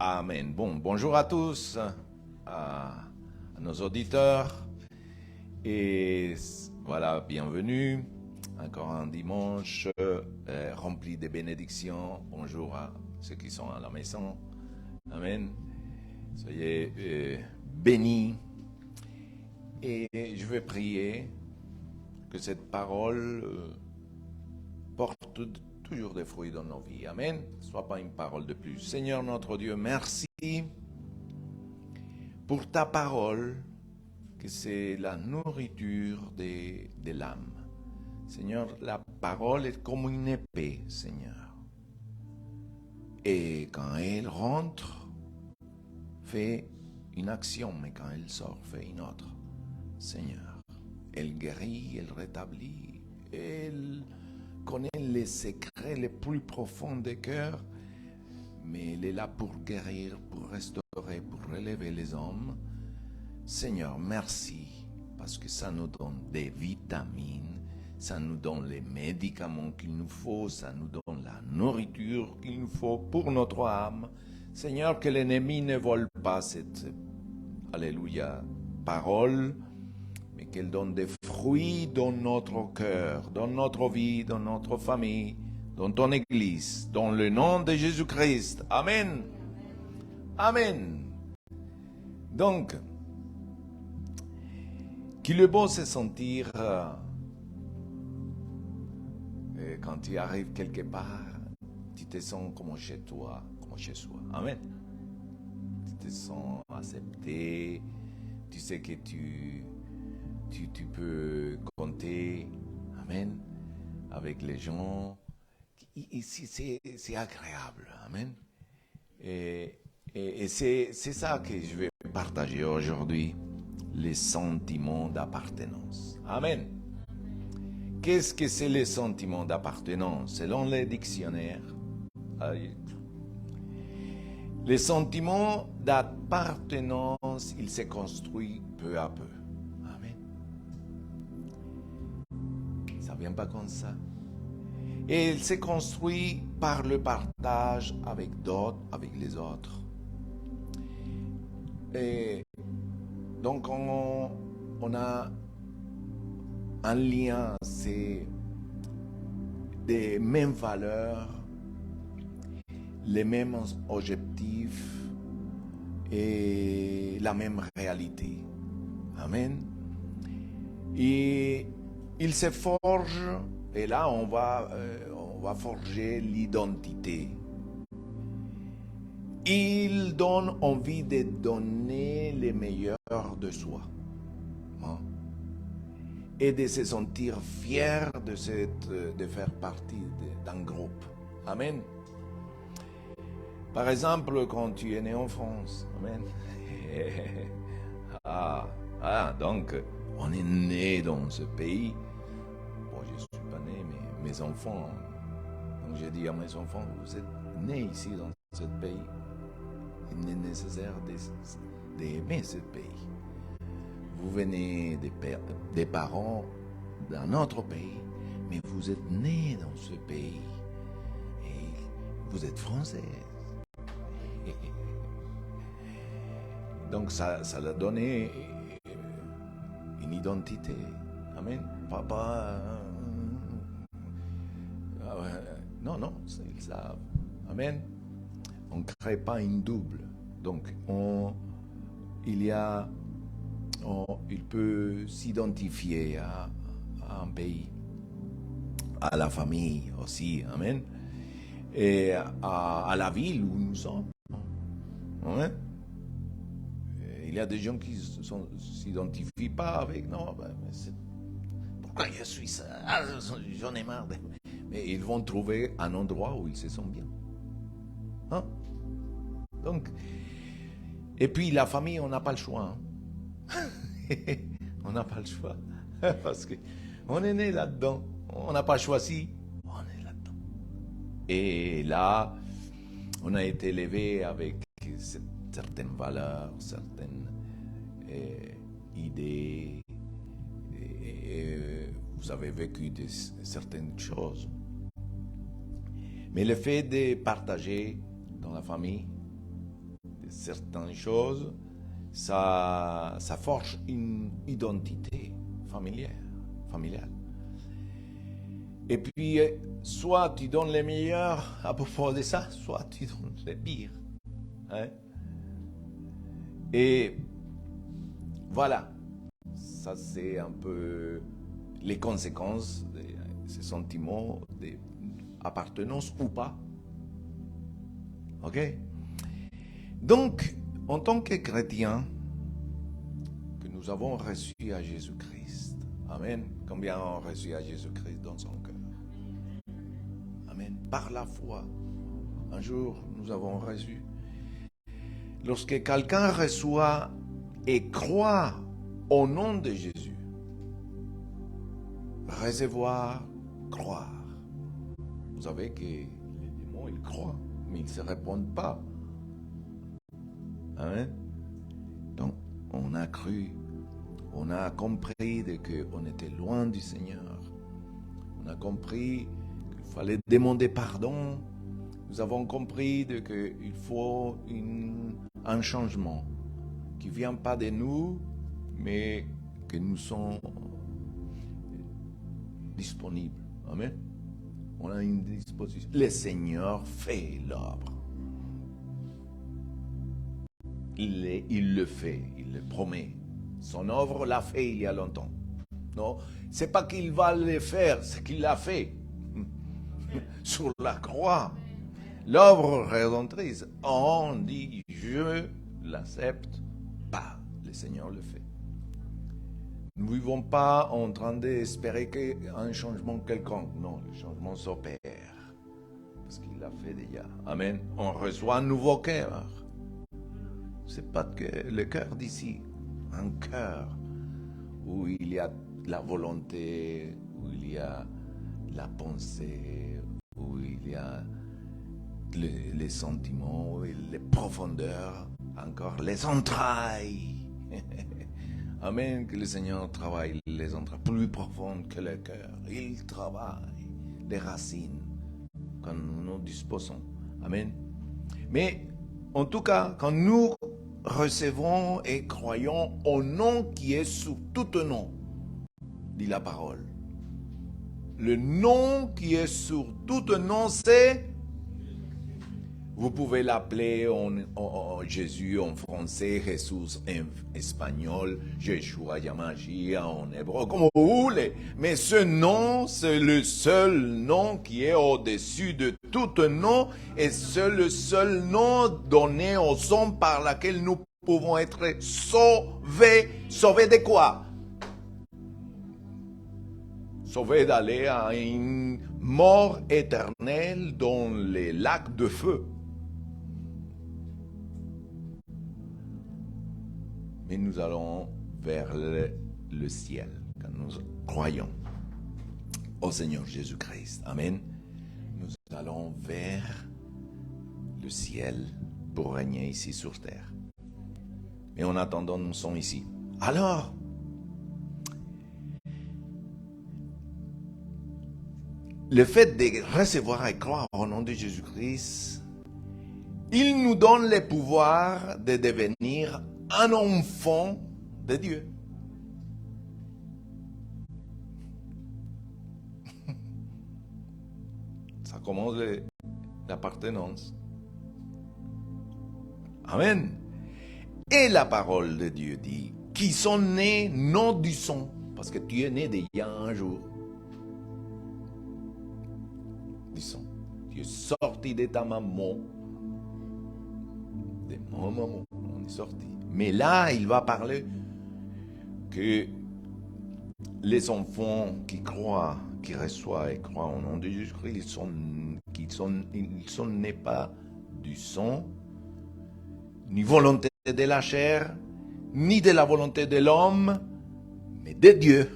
Amen. Bon, bonjour à tous, à nos auditeurs. Et voilà, bienvenue. Encore un dimanche rempli de bénédictions. Bonjour à ceux qui sont à la maison. Amen. Soyez bénis. Et je vais prier que cette parole porte toujours des fruits dans nos vies. Amen. Ce ne soit pas une parole de plus. Seigneur notre Dieu, merci pour ta parole, que c'est la nourriture de l'âme. Seigneur, la parole est comme une épée, Seigneur. Et quand elle rentre, fait une action, mais quand elle sort, fait une autre. Seigneur, elle guérit, elle rétablit, elle connaît les secrets les plus profonds des cœurs, mais elle est là pour guérir, pour restaurer, pour relever les hommes. Seigneur, merci, parce que ça nous donne des vitamines, ça nous donne les médicaments qu'il nous faut, ça nous donne la nourriture qu'il nous faut pour notre âme. Seigneur, que l'ennemi ne vole pas cette, alléluia, parole, mais qu'elle donne des fruits dans notre cœur, dans notre vie, dans notre famille, dans ton Église, dans le nom de Jésus-Christ. Amen. Amen. Donc, qu'il est beau se sentir quand tu arrives quelque part, tu te sens comme chez toi, comme chez soi. Amen. Tu te sens accepté, tu sais que tu peux compter, amen, avec les gens. C'est agréable, amen. Et c'est ça que je vais partager aujourd'hui, les sentiments d'appartenance. Amen. Qu'est-ce que c'est les sentiments d'appartenance? Selon les dictionnaires, les sentiments d'appartenance, ils se construisent peu à peu. Amen. Ça ne vient pas comme ça. Et il se construit par le partage avec d'autres, avec les autres. Et donc on a un lien, c'est des mêmes valeurs, les mêmes objectifs et la même réalité. Amen. Et il se forge, et là on va forger l'identité. Il donne envie de donner le meilleur de soi. Hein? Et de se sentir fier de faire partie d'un groupe. Amen. Par exemple, quand tu es né en France. Amen. Donc, on est né dans ce pays. Bon, je ne suis pas né, mais mes enfants. Donc, j'ai dit à mes enfants, vous êtes nés ici dans ce pays. Il est nécessaire d'aimer ce pays. Vous venez des parents d'un autre pays, mais vous êtes nés dans ce pays. Et vous êtes français. Donc ça a donné une identité. Amen. Papa. Non, ils savent. Amen. On ne crée pas une double. Donc il peut s'identifier à un pays, à la famille aussi. Amen. Et à la ville où nous sommes. Amen. Il y a des gens qui ne s'identifient pas avec. Non, pourquoi je suis ça? J'en ai marre. Mais ils vont trouver un endroit où ils se sentent bien. Hein? Donc, et puis la famille, on n'a pas le choix. Hein? On n'a pas le choix. Parce qu'on est né là-dedans. On n'a pas choisi. On est là-dedans. Et là, on a été élevé avec certaines valeurs, certaines idées. Et vous avez vécu certaines choses. Mais le fait de partager dans la famille, certaines choses, ça forge une identité familiale. Et puis, soit tu donnes les meilleurs à propos de ça, soit tu donnes les pires. Hein? Et voilà, ça c'est un peu les conséquences de ces sentiments d'appartenance ou pas. Ok? Donc, en tant que chrétien, que nous avons reçu à Jésus-Christ, amen, combien ont reçu à Jésus-Christ dans son cœur? Amen, par la foi. Un jour, nous avons reçu. Lorsque quelqu'un reçoit et croit au nom de Jésus, recevoir, croire. Vous savez que les démons, ils croient, mais ils ne se répondent pas. Amen. Donc, on a cru, on a compris qu'on était loin du Seigneur. On a compris qu'il fallait demander pardon. Nous avons compris qu'il faut un changement qui ne vient pas de nous, mais que nous sommes disponibles. Amen. On a une disposition. Le Seigneur fait l'œuvre. Il le fait, il le promet. Son œuvre l'a fait il y a longtemps. Non, c'est pas qu'il va le faire, c'est qu'il l'a fait. Sur la croix. L'œuvre rédemptrice, on dit, je l'accepte pas. Le Seigneur le fait. Nous ne vivons pas en train d'espérer un changement quelconque. Non, le changement s'opère. Parce qu'il l'a fait déjà. Amen. On reçoit un nouveau cœur. Ce n'est pas que le cœur d'ici. Un cœur où il y a la volonté, où il y a la pensée, où il y a les sentiments, les profondeurs, encore les entrailles. Amen, que le Seigneur travaille les entrailles plus profondes que le cœur. Il travaille les racines quand nous nous disposons. Amen. Mais en tout cas, quand nous recevons et croyons au nom qui est sous tout nom, dit la parole. Le nom qui est sur tout nom, c'est... Vous pouvez l'appeler en Jésus en français, Jésus en espagnol, Yeshua Yamashia en hébreu, comme vous voulez. Mais ce nom, c'est le seul nom qui est au-dessus de tout nom et c'est le seul nom donné aux hommes par lequel nous pouvons être sauvés. Sauvés de quoi? Sauvés d'aller à une mort éternelle dans les lacs de feu. Mais nous allons vers le ciel quand nous croyons au Seigneur Jésus-Christ. Amen. Nous allons vers le ciel pour régner ici sur terre. Mais en attendant, nous sommes ici. Alors, le fait de recevoir et croire au nom de Jésus-Christ, il nous donne le pouvoir de devenir un enfant de Dieu. Ça commence l'appartenance. Amen. Et la parole de Dieu dit, qui sont nés non du sang, parce que tu es né déjà un jour. Du sang. Tu es sorti de ta maman. De mon maman. On est sorti. Mais là, il va parler que les enfants qui croient, qui reçoivent et croient au nom de Jésus-Christ, ils sont nés pas du sang, ni volonté de la chair, ni de la volonté de l'homme, mais de Dieu.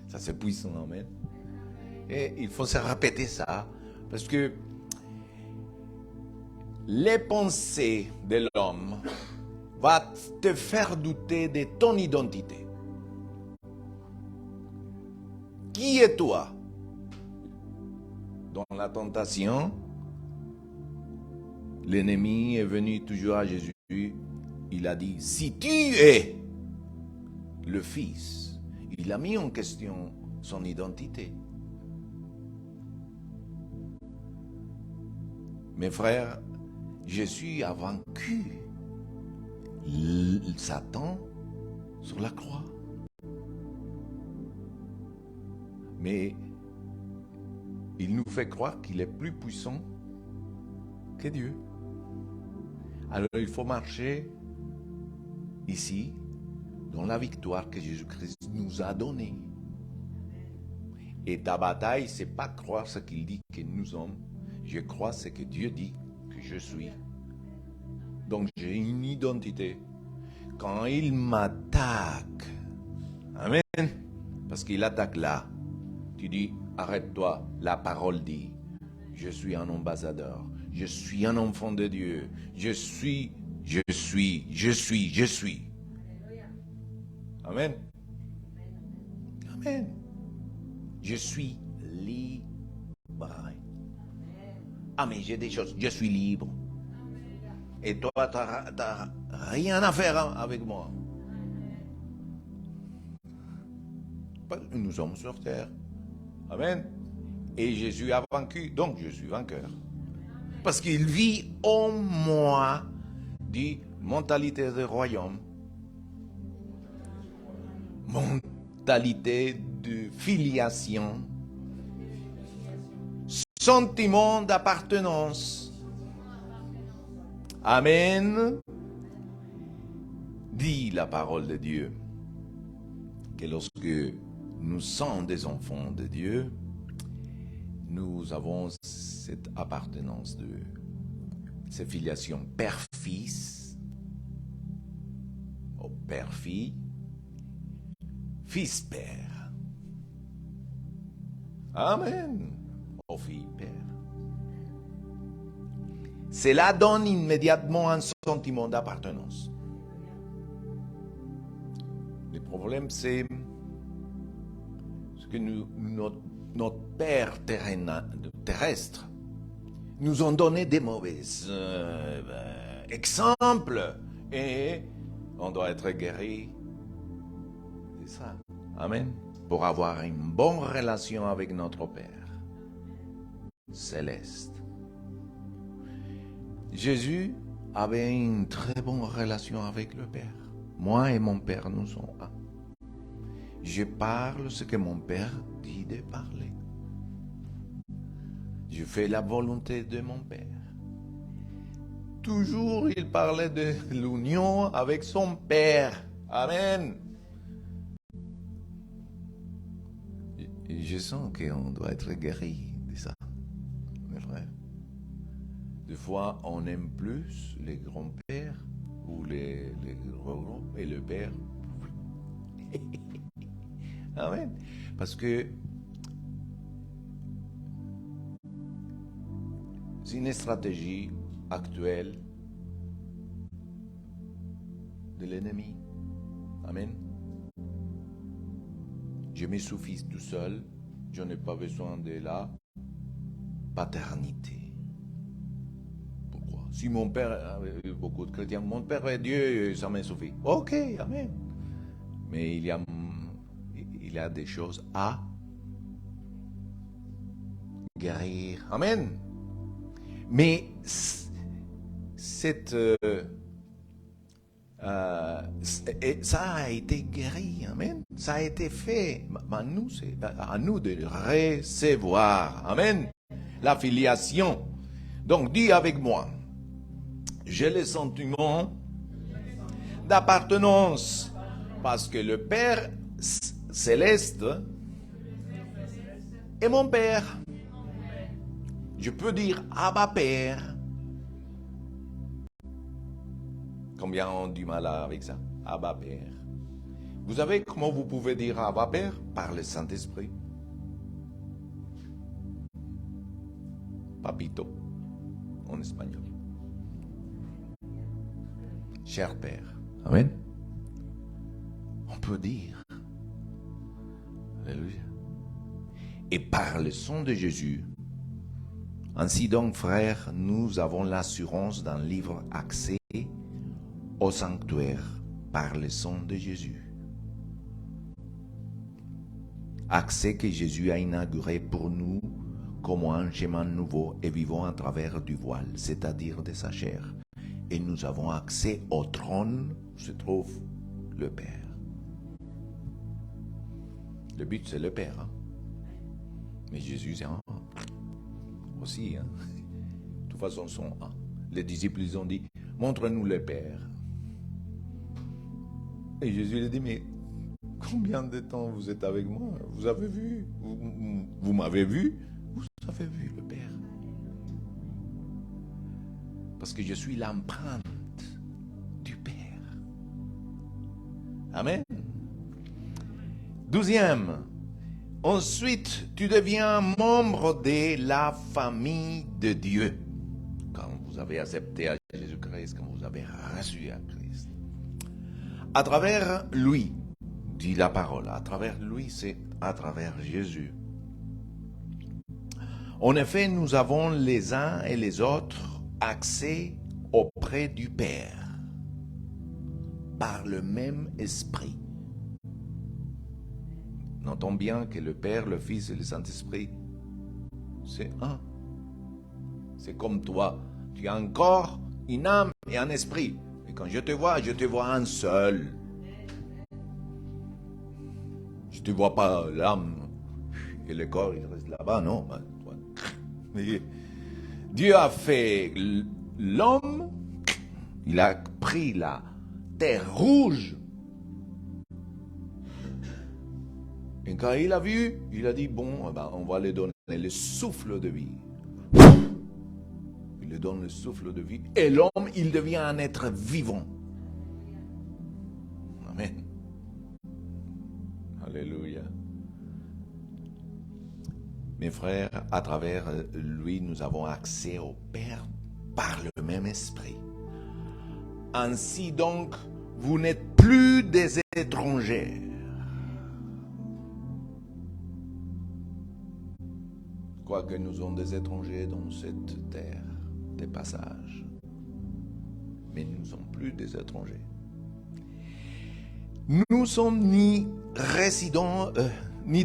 Ça c'est puissant, amen. Et il faut se répéter ça, parce que les pensées de l'homme vont te faire douter de ton identité. Qui es toi? Dans la tentation, l'ennemi est venu toujours à Jésus. Il a dit, si tu es le Fils, il a mis en question son identité. Mes frères, Jésus a vaincu Satan sur la croix. Mais il nous fait croire qu'il est plus puissant que Dieu. Alors il faut marcher ici dans la victoire que Jésus-Christ nous a donnée. Et ta bataille, c'est pas croire ce qu'il dit que nous sommes. Je crois ce que Dieu dit que je suis. Donc j'ai une identité. Quand il m'attaque, amen, parce qu'il attaque là, tu dis, arrête-toi, la parole dit, je suis un ambassadeur, je suis un enfant de Dieu, je suis. Amen. Amen. Je suis libre. Ah, mais j'ai des choses, je suis libre. Et toi, tu n'as rien à faire avec moi. Nous sommes sur terre. Amen. Et Jésus a vaincu, donc je suis vainqueur. Parce qu'il vit en moi, dit mentalité de royaume, mentalité de filiation, sentiment d'appartenance. Amen. Dit la parole de Dieu que lorsque nous sommes des enfants de Dieu, nous avons cette appartenance de cette filiation père-fils, au père-fille, fils-père. Amen. Au fille-père. Cela donne immédiatement un sentiment d'appartenance. Le problème, c'est que notre père terrestre nous ont donné des mauvais exemples et on doit être guéri. C'est ça. Amen. Pour avoir une bonne relation avec notre Père céleste. Jésus avait une très bonne relation avec le Père. Moi et mon Père, nous sommes un. Je parle ce que mon Père dit de parler. Je fais la volonté de mon Père. Toujours, il parlait de l'union avec son Père. Amen. Je sens qu'on doit être guéri de ça, mes frères. Des fois, on aime plus les grands-pères ou les grands et le Père. Amen. Parce que c'est une stratégie actuelle de l'ennemi. Amen. Je me suffis tout seul. Je n'ai pas besoin de la paternité. Pourquoi? Si mon père, beaucoup de chrétiens, mon père est Dieu, ça me suffit. Ok, amen. Mais il y a des choses à guérir. Amen. Mais cette ça a été guéri, amen. Ça a été fait. Nous, c'est à nous de recevoir, amen. La filiation. Donc, dis avec moi, j'ai le sentiment d'appartenance parce que le Père céleste est mon Père. Je peux dire Abba Père. Combien ont du mal avec ça? Abba Père. Vous savez comment vous pouvez dire Abba Père? Par le Saint-Esprit. Papito, en espagnol. Cher Père. Amen. On peut dire. Alléluia. Et par le sang de Jésus, Ainsi donc, frères, nous avons l'assurance d'un libre accès au sanctuaire par le sang de Jésus. Accès que Jésus a inauguré pour nous comme un chemin nouveau et vivant à travers du voile, c'est-à-dire de sa chair. Et nous avons accès au trône où se trouve le Père. Le but, c'est le Père. Mais Jésus, c'est un aussi. De toute façon, sont un. Les disciples, ils ont dit, montre-nous le Père. Et Jésus lui dit, mais combien de temps vous êtes avec moi? Vous avez vu? Vous m'avez vu? Vous avez vu le Père? Parce que je suis l'empreinte du Père. Amen. 12e. Ensuite, tu deviens membre de la famille de Dieu. Quand vous avez accepté à Jésus-Christ, quand vous avez reçu à Christ. À travers lui, dit la parole, à travers lui, c'est à travers Jésus. En effet, nous avons les uns et les autres accès auprès du Père par le même esprit. Notons bien que le Père, le Fils et le Saint-Esprit, c'est un. C'est comme toi. Tu as un corps, une âme et un esprit. Et quand je te vois un seul. Je ne te vois pas l'âme et le corps, il reste là-bas, non. Mais Dieu a fait l'homme, il a pris la terre rouge. Et quand il a vu, il a dit, bon, on va lui donner le souffle de vie. Il lui donne le souffle de vie. Et l'homme, il devient un être vivant. Amen. Alléluia. Mes frères, à travers lui, nous avons accès au Père par le même esprit. Ainsi donc, vous n'êtes plus des étrangers. Quoique nous sommes des étrangers dans cette terre, des passages. Mais nous ne sommes plus des étrangers. Nous ne sommes ni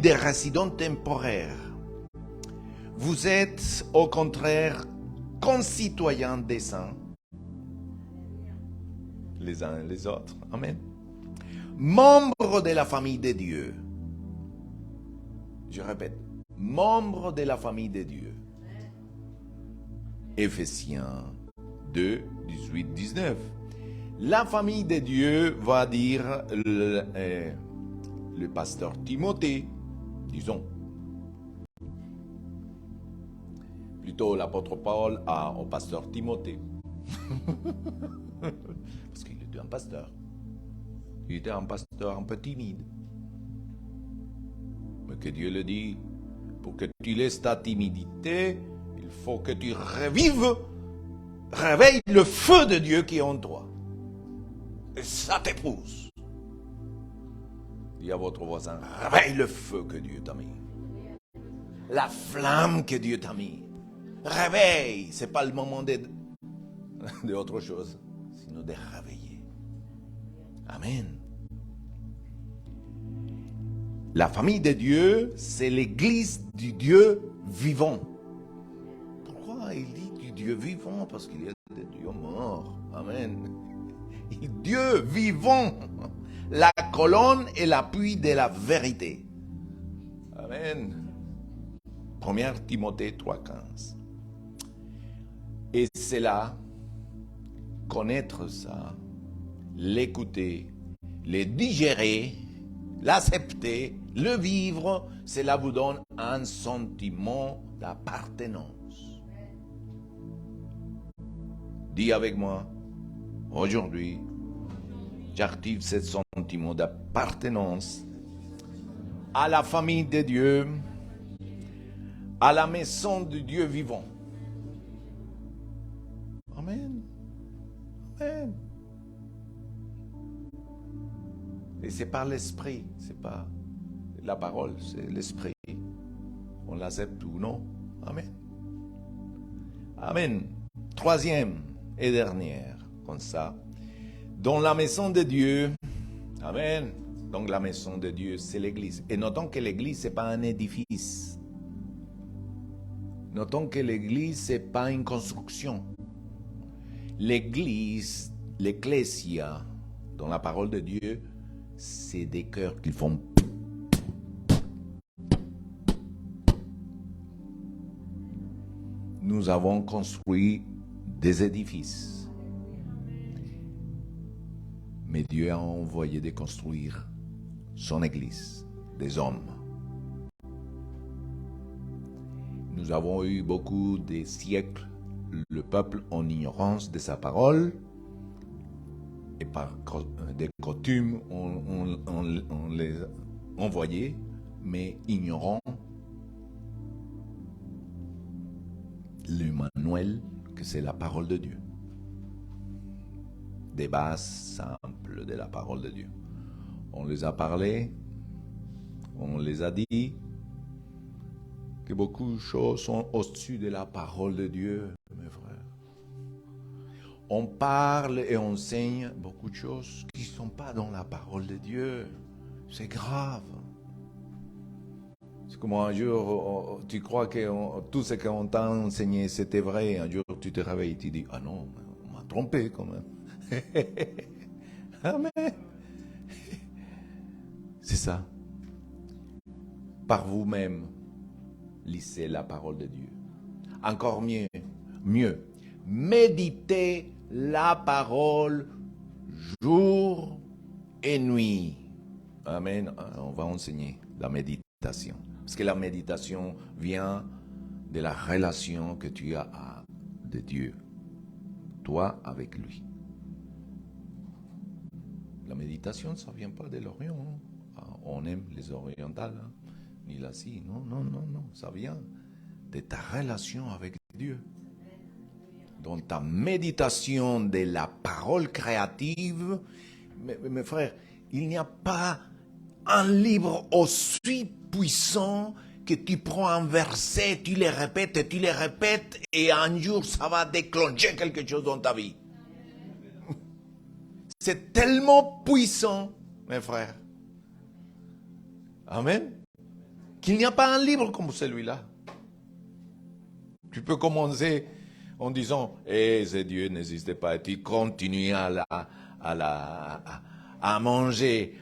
des résidents temporaires. Vous êtes au contraire concitoyens des saints, les uns et les autres. Amen. Membres de la famille de Dieu. Je répète. Membres de la famille de Dieu. Éphésiens 2, 18, 19. La famille de Dieu va dire le pasteur Timothée, disons. Plutôt l'apôtre Paul au pasteur Timothée. Parce qu'il était un pasteur. Il était un pasteur un peu timide. Mais que Dieu le dit, pour que tu laisses ta timidité, il faut que tu réveilles le feu de Dieu qui est en toi. Et ça t'épouse. Dis à votre voisin, réveille le feu que Dieu t'a mis. La flamme que Dieu t'a mis. Réveille. Ce n'est pas le moment d'autre chose, sinon de réveiller. Amen. La famille de Dieu, c'est l'église du Dieu vivant. Pourquoi il dit du Dieu vivant? Parce qu'il y a des dieux morts. Amen. Dieu vivant, la colonne et l'appui de la vérité. Amen. 1 Timothée 3,15. Et c'est là, connaître ça, l'écouter, le digérer, l'accepter, le vivre, cela vous donne un sentiment d'appartenance. Dis avec moi, aujourd'hui, j'active ce sentiment d'appartenance à la famille de Dieu, à la maison de Dieu vivant. Amen. Amen. Et c'est par l'esprit, c'est pas la parole, c'est l'esprit. On l'accepte ou non. Amen. Amen. Troisième et dernière, comme ça. Dans la maison de Dieu, amen. Donc la maison de Dieu, c'est l'église. Et notons que l'église, ce n'est pas un édifice. Notons que l'église, ce n'est pas une construction. L'église, l'ecclésia, dans la parole de Dieu, c'est des cœurs qui font. Nous avons construit des édifices. Mais Dieu a envoyé de construire son église, des hommes. Nous avons eu beaucoup de siècles le peuple en ignorance de sa parole et par des coutumes on les envoyait, mais ignorant le manuel que c'est la parole de Dieu. Des bases simples de la parole de Dieu. On les a parlé, on les a dit, que beaucoup de choses sont au-dessus de la parole de Dieu, mes frères. On parle et on enseigne beaucoup de choses qui ne sont pas dans la parole de Dieu. C'est grave. C'est comme un jour, tu crois que tout ce qu'on t'a enseigné, c'était vrai. Un jour, tu te réveilles et tu dis, ah non, on m'a trompé quand même. Amen. C'est ça. Par vous-même, lisez la parole de Dieu. Encore mieux, méditez la parole jour et nuit. Amen. On va enseigner la méditation. Parce que la méditation vient de la relation que tu as de Dieu, toi avec lui. La méditation, ça ne vient pas de l'Orient. On aime les orientales, ni l'Asie. Non. Ça vient de ta relation avec Dieu. Dans ta méditation de la parole créative, mes frères, il n'y a pas un livre aussi puissant que tu prends un verset, tu les répètes, et un jour ça va déclencher quelque chose dans ta vie. C'est tellement puissant, mes frères. Amen. Qu'il n'y a pas un livre comme celui-là. Tu peux commencer en disant, ce Dieu n'existe pas, et tu continues à manger,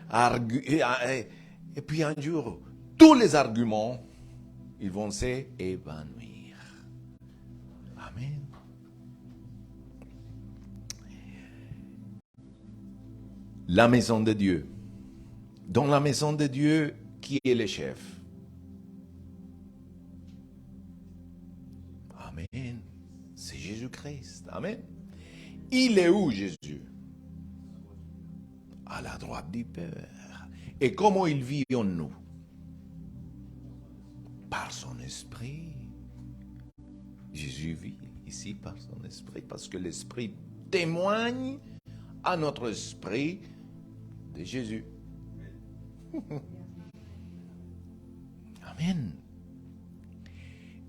et puis un jour, tous les arguments, ils vont s'évanouir. Amen. La maison de Dieu. Dans la maison de Dieu, qui est le chef? Amen. C'est Jésus-Christ. Amen. Il est où Jésus? À la droite du Père. Et comment il vit en nous? Par son esprit. Jésus vit ici par son esprit, parce que l'esprit témoigne à notre esprit de Jésus. Amen.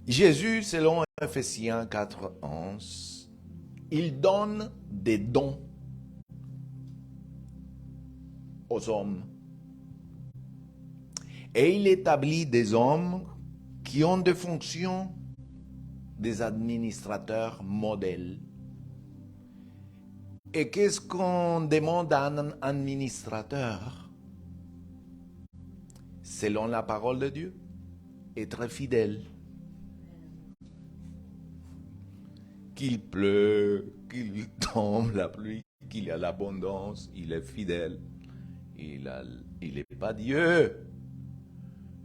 Jésus, selon Ephésiens 4:11, il donne des dons aux hommes. Et il établit des hommes qui ont des fonctions des administrateurs modèles. Et qu'est-ce qu'on demande à un administrateur? Selon la parole de Dieu, être fidèle. Qu'il pleut, qu'il tombe la pluie, qu'il y a l'abondance, il est fidèle. Il n'est pas Dieu.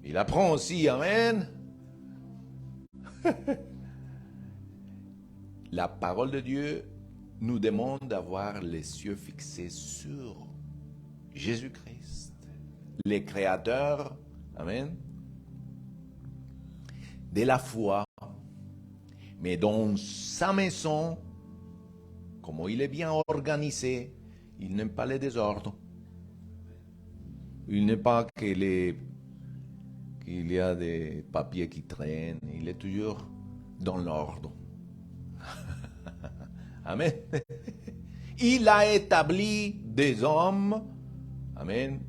Il apprend aussi, amen. La parole de Dieu nous demande d'avoir les yeux fixés sur Jésus-Christ, le Créateur, amen, de la foi. Mais dans sa maison, comme il est bien organisé, il n'aime pas les désordres. Il n'aime pas qu'il y a des papiers qui traînent. Il est toujours dans l'ordre. Amen. Il a établi des hommes. Amen.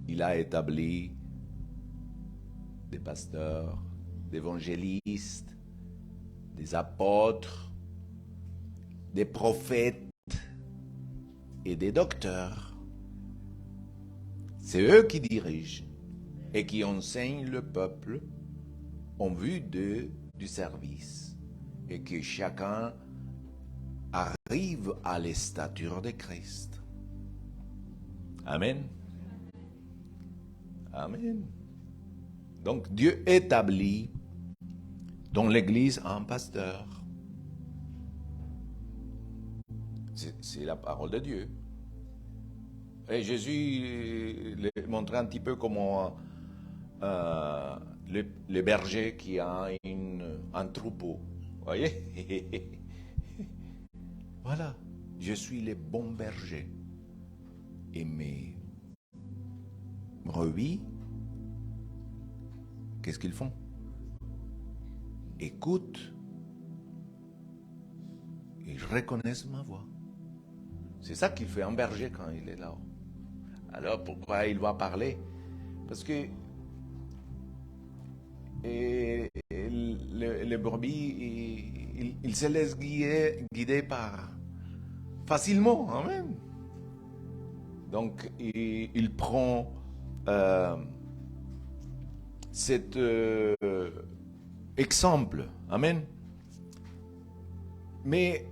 Il a établi des pasteurs, des évangélistes, des apôtres, des prophètes et des docteurs. C'est eux qui dirigent et qui enseignent le peuple en vue du service et que chacun arrive à la stature de Christ. Amen. Amen. Donc Dieu établit dans l'Église un pasteur. C'est la parole de Dieu. Et Jésus montrait un petit peu comment le berger qui a un troupeau. Vous voyez? Voilà. Je suis le bon berger. Et mes brebis, qu'est-ce qu'ils font? Écoutent. Ils reconnaissent ma voix. C'est ça qu'il fait un berger quand il est là-haut. Alors pourquoi il va parler? Parce que les brebis, ils se laissent guider par facilement. Amen. Donc il prend cet exemple. Amen. Mais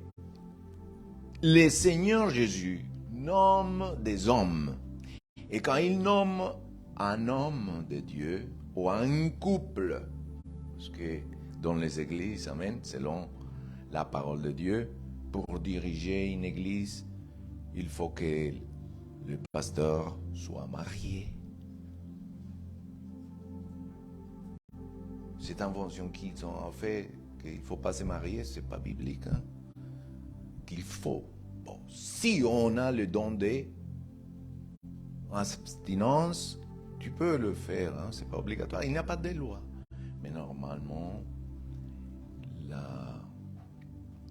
le Seigneur Jésus nomme des hommes. Et quand il nomme un homme de Dieu ou un couple, parce que dans les églises, amen, selon la parole de Dieu, pour diriger une église, il faut que le pasteur soit marié. Cette invention qu'ils ont fait, qu'il ne faut pas se marier, ce n'est pas biblique. Hein? Qu'il faut. Bon, si on a le don d'abstinence, tu peux le faire, hein? Ce n'est pas obligatoire. Il n'y a pas de loi. Mais normalement,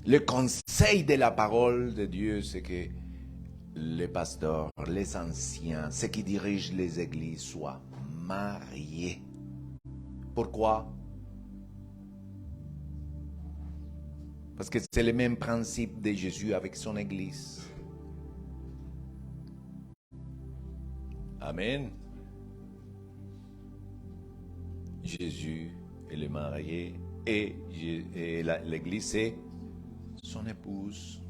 le conseil de la parole de Dieu, c'est que les pasteurs, les anciens, ceux qui dirigent les églises soient mariés. Pourquoi? Parce que c'est le même principe de Jésus avec son église. Amen. Jésus est le marié et l'église c'est son épouse.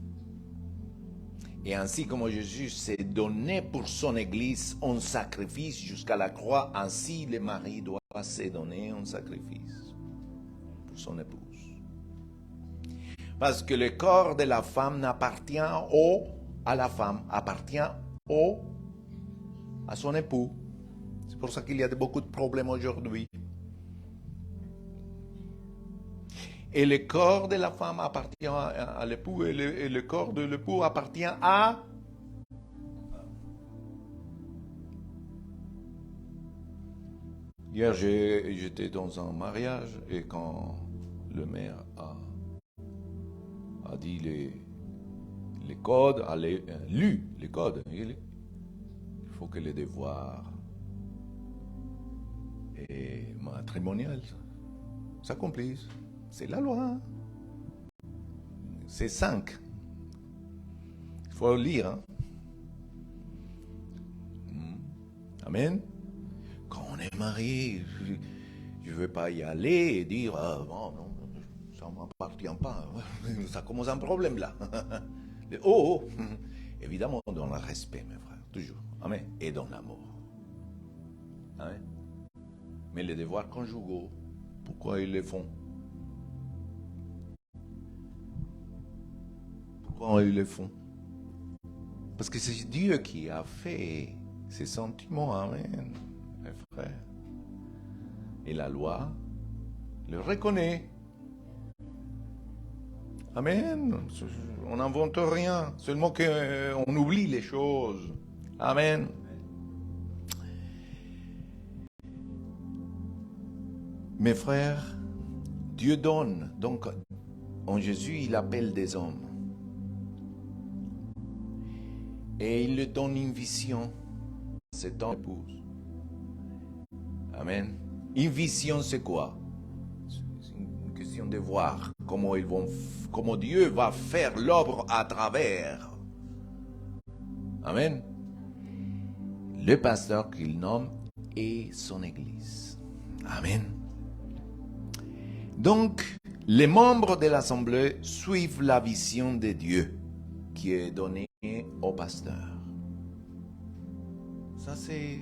Et ainsi comme Jésus s'est donné pour son église en sacrifice jusqu'à la croix, ainsi le mari doit se donner en sacrifice pour son épouse. Parce que le corps de la femme n'appartient à la femme, appartient à son époux. C'est pour ça qu'il y a beaucoup de problèmes aujourd'hui. Et le corps de la femme appartient à l'époux et le corps de l'époux appartient à... Hier, j'étais dans un mariage et quand le maire a dit les codes, a lu les codes, il faut que les devoirs et matrimonial s'accomplissent. C'est la loi. C'est 5. Il faut lire. Hein? Amen. Quand on est marié, je ne veux pas y aller et dire bon, non, ça ne m'appartient pas. Ça commence un problème là. Évidemment, dans le respect, mes frères, toujours. Amen. Et dans l'amour. Amen. Mais les devoirs conjugaux, pourquoi ils les font? Pourquoi ils le font? Parce que c'est Dieu qui a fait ces sentiments. Amen, mes frères. Et la loi le reconnaît. Amen. On n'invente rien. Seulement qu'on oublie les choses. Amen. Mes frères, Dieu donne. Donc, en Jésus, il appelle des hommes. Et il lui donne une vision. C'est ton épouse. Amen. Une vision, c'est quoi? C'est une question de voir comment Dieu va faire l'œuvre à travers. Amen. Le pasteur qu'il nomme et son église. Amen. Donc, les membres de l'assemblée suivent la vision de Dieu qui est donnée au pasteur. Ça c'est...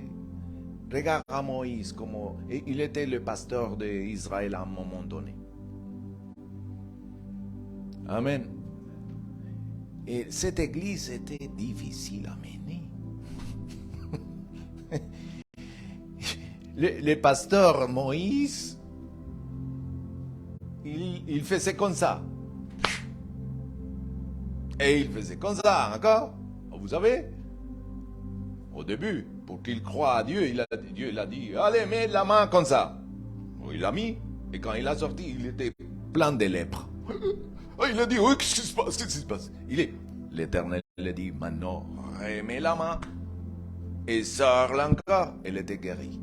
Regarde à Moïse, comment il était le pasteur d'Israël à un moment donné. Amen. Et cette église était difficile à mener. Le pasteur Moïse, il faisait comme ça. Et il faisait comme ça, encore. Vous savez, au début, pour qu'il croie à Dieu, Dieu l'a dit, allez, mets la main comme ça. Il l'a mis, et quand il a sorti, il était plein de lèpre. Il a dit, oui, qu'est-ce qui se passe, qu'est-ce qui se passe? L'Éternel lui a dit, maintenant, remets la main, et sors l'encore. Elle était guérie.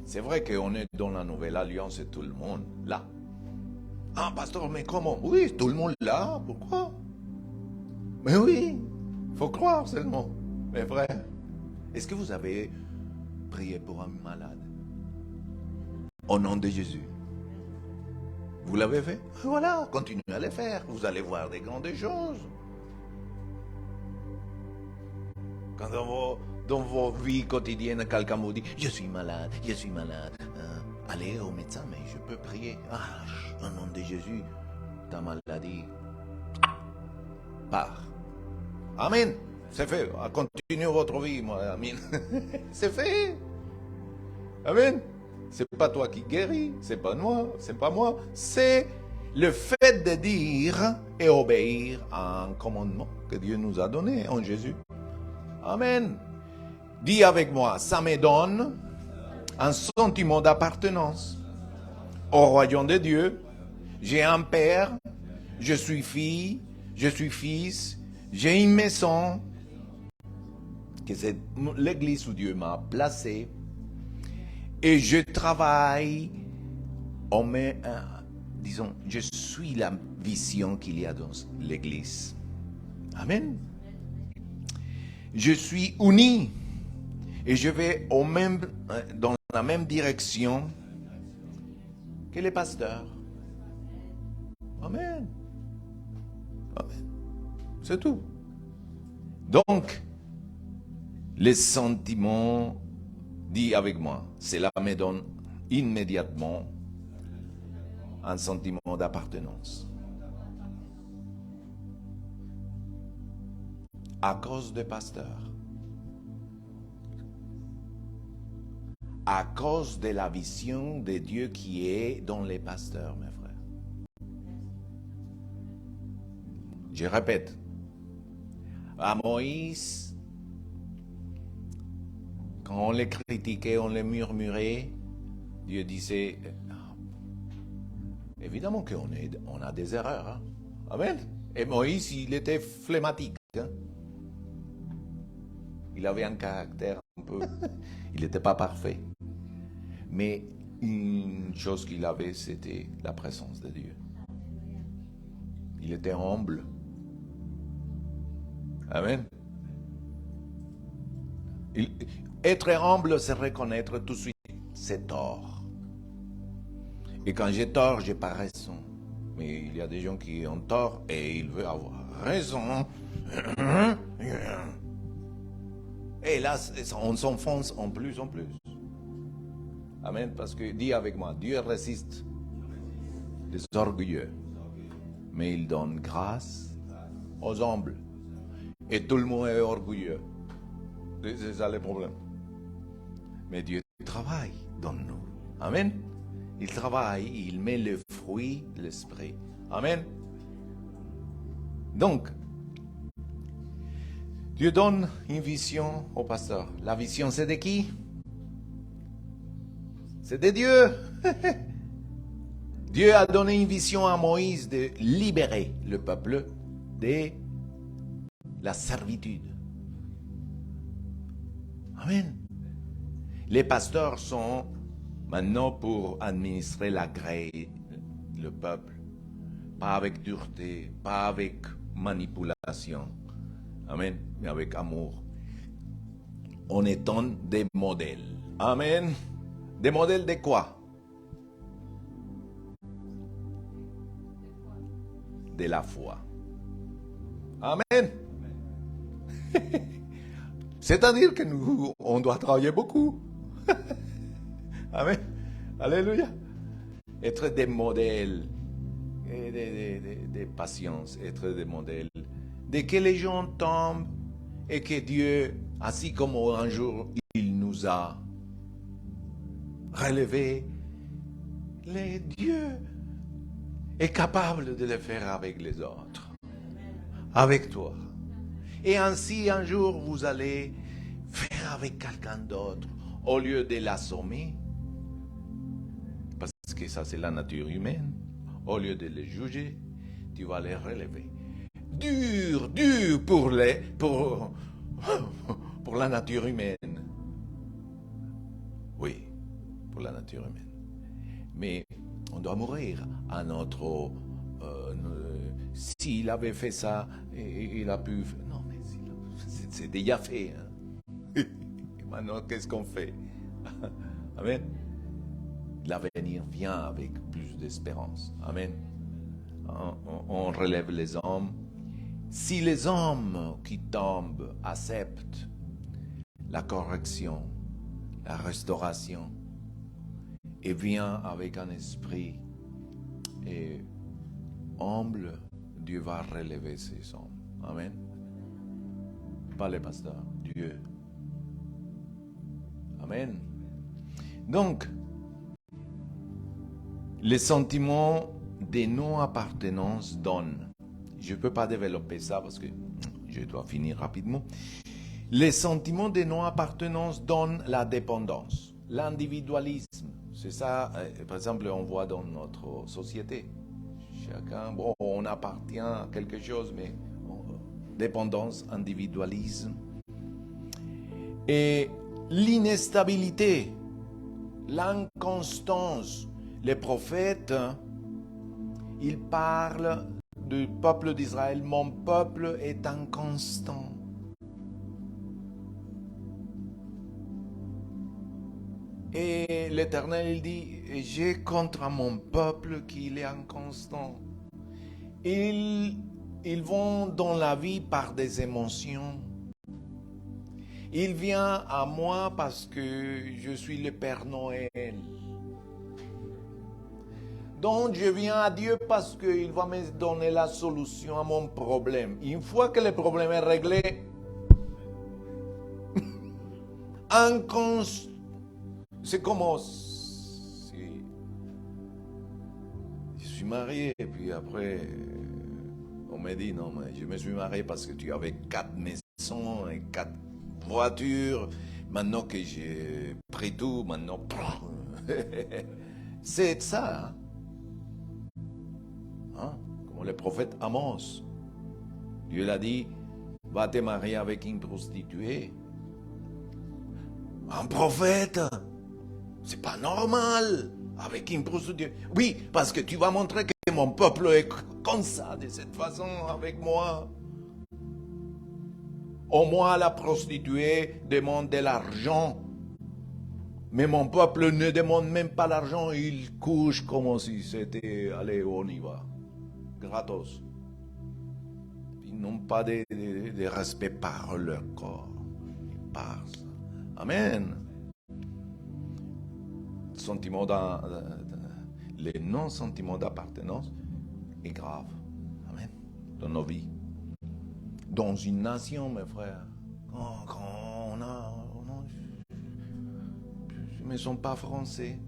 C'est vrai qu'on est dans la nouvelle alliance et tout le monde là. Ah, pasteur, mais comment? Oui, tout le monde là, pourquoi? Mais oui, il faut croire seulement, mes frères. Est-ce que vous avez prié pour un malade? Au nom de Jésus. Vous l'avez fait? Voilà, continuez à le faire. Vous allez voir des grandes choses. Quand dans vos vies quotidiennes, quelqu'un vous dit, je suis malade, allez au médecin, mais je peux prier. Au nom de Jésus, ta maladie part. Amen. C'est fait. Continuez votre vie, moi. Amen. C'est fait. Amen. C'est pas toi qui guéris, c'est pas moi. C'est le fait de dire et obéir à un commandement que Dieu nous a donné en Jésus. Amen. Dis avec moi, ça me donne un sentiment d'appartenance au royaume de Dieu. J'ai un père, je suis fille, je suis fils, j'ai une maison, que c'est l'église où Dieu m'a placé, et je travaille, disons, je suis la vision qu'il y a dans l'église. Amen. Je suis uni et je vais dans la même direction que les pasteurs. Amen. Amen. C'est tout. Donc, les sentiments, dis avec moi, cela me donne immédiatement un sentiment d'appartenance. À cause des pasteurs. À cause de la vision de Dieu qui est dans les pasteurs, mes frères. Je répète. À Moïse, quand on les critiquait, on les murmurait, Dieu disait, évidemment qu'on a des erreurs. Hein? Amen. Et Moïse, il était phlegmatique. Hein? Il avait un caractère un peu... Il n'était pas parfait. Mais une chose qu'il avait, c'était la présence de Dieu. Il était humble. Amen. Être humble, c'est reconnaître tout de suite ses torts. Et quand j'ai tort, j'ai pas raison. Mais il y a des gens qui ont tort et ils veulent avoir raison. Et là, on s'enfonce en plus en plus. Amen. Parce que, dis avec moi, Dieu résiste les orgueilleux. Mais il donne grâce aux humbles. Et tout le monde est orgueilleux. C'est ça le problème. Mais Dieu travaille dans nous. Amen. Il travaille, il met le fruit de l'esprit. Amen. Donc, Dieu donne une vision au pasteur. La vision, c'est de qui? C'est de Dieu. Dieu a donné une vision à Moïse de libérer le peuple des la servitude. Amen. Les pasteurs sont maintenant pour administrer la grâce, le peuple. Pas avec dureté, pas avec manipulation. Amen. Mais avec amour. En étant des modèles. Amen. Des modèles de quoi? De la foi. Amen. C'est-à-dire que nous, on doit travailler beaucoup. Amen. Alléluia. Être des modèles, et des patience, être des modèles. Dès que les gens tombent et que Dieu, ainsi comme un jour il nous a relevés, Dieu est capable de le faire avec les autres, avec toi. Et ainsi, un jour, vous allez faire avec quelqu'un d'autre, au lieu de l'assommer, parce que ça, c'est la nature humaine. Au lieu de les juger, tu vas les relever. Dur pour la nature humaine. Oui, pour la nature humaine. Mais on doit mourir à notre... s'il avait fait ça, il a pu... Non, mais c'est déjà fait. Hein. Maintenant, qu'est-ce qu'on fait? Amen. L'avenir vient avec plus d'espérance. Amen. On relève les hommes. Si les hommes qui tombent acceptent la correction, la restauration, et viennent avec un esprit humble, Dieu va relever ces hommes. Amen. Pas les pasteurs, Dieu. Amen. Donc, les sentiments de non-appartenance donnent. Je ne peux pas développer ça parce que je dois finir rapidement. Les sentiments de non-appartenance donnent la dépendance, l'individualisme. C'est ça, par exemple, on voit dans notre société. Chacun, bon, on appartient à quelque chose, mais dépendance, individualisme. Et l'instabilité, l'inconstance. Les prophètes, ils parlent du peuple d'Israël. Mon peuple est inconstant. Et l'Éternel, il dit, j'ai contre mon peuple qu'il est inconstant. Ils vont dans la vie par des émotions. Il vient à moi parce que je suis le Père Noël. Donc je viens à Dieu parce qu'il va me donner la solution à mon problème. Une fois que le problème est réglé, c'est comme si je suis marié et puis après on me dit non mais je me suis marié parce que tu avais 4 maisons et 4 voitures. Maintenant que j'ai pris tout, maintenant c'est ça. Hein? Hein? Comme le prophète Amos. Dieu l'a dit, va te marier avec une prostituée. Un prophète, c'est pas normal avec une prostituée. Oui, parce que tu vas montrer que mon peuple est comme ça, de cette façon avec moi. Au moins la prostituée demande de l'argent. Mais mon peuple ne demande même pas l'argent, il couche comme si c'était, allez, on y va. Gratos. Ils n'ont pas de respect par leur corps. Ils passent. Amen. Les non-sentiments d'appartenance est grave. Amen. Dans nos vies. Dans une nation, mes frères, quand je ne me sens pas français,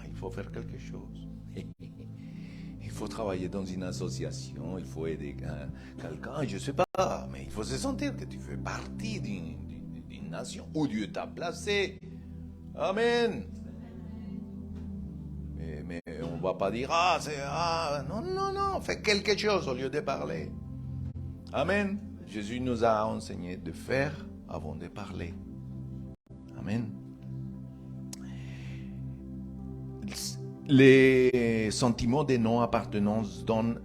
il faut faire quelque chose. Il faut travailler dans une association, il faut aider quelqu'un, je ne sais pas, mais il faut se sentir que tu fais partie d'une nation où Dieu t'a placé. Amen. Mais on ne va pas dire, non, fais quelque chose au lieu de parler. Amen. Jésus nous a enseigné de faire avant de parler. Amen. Les sentiments de non-appartenance donnent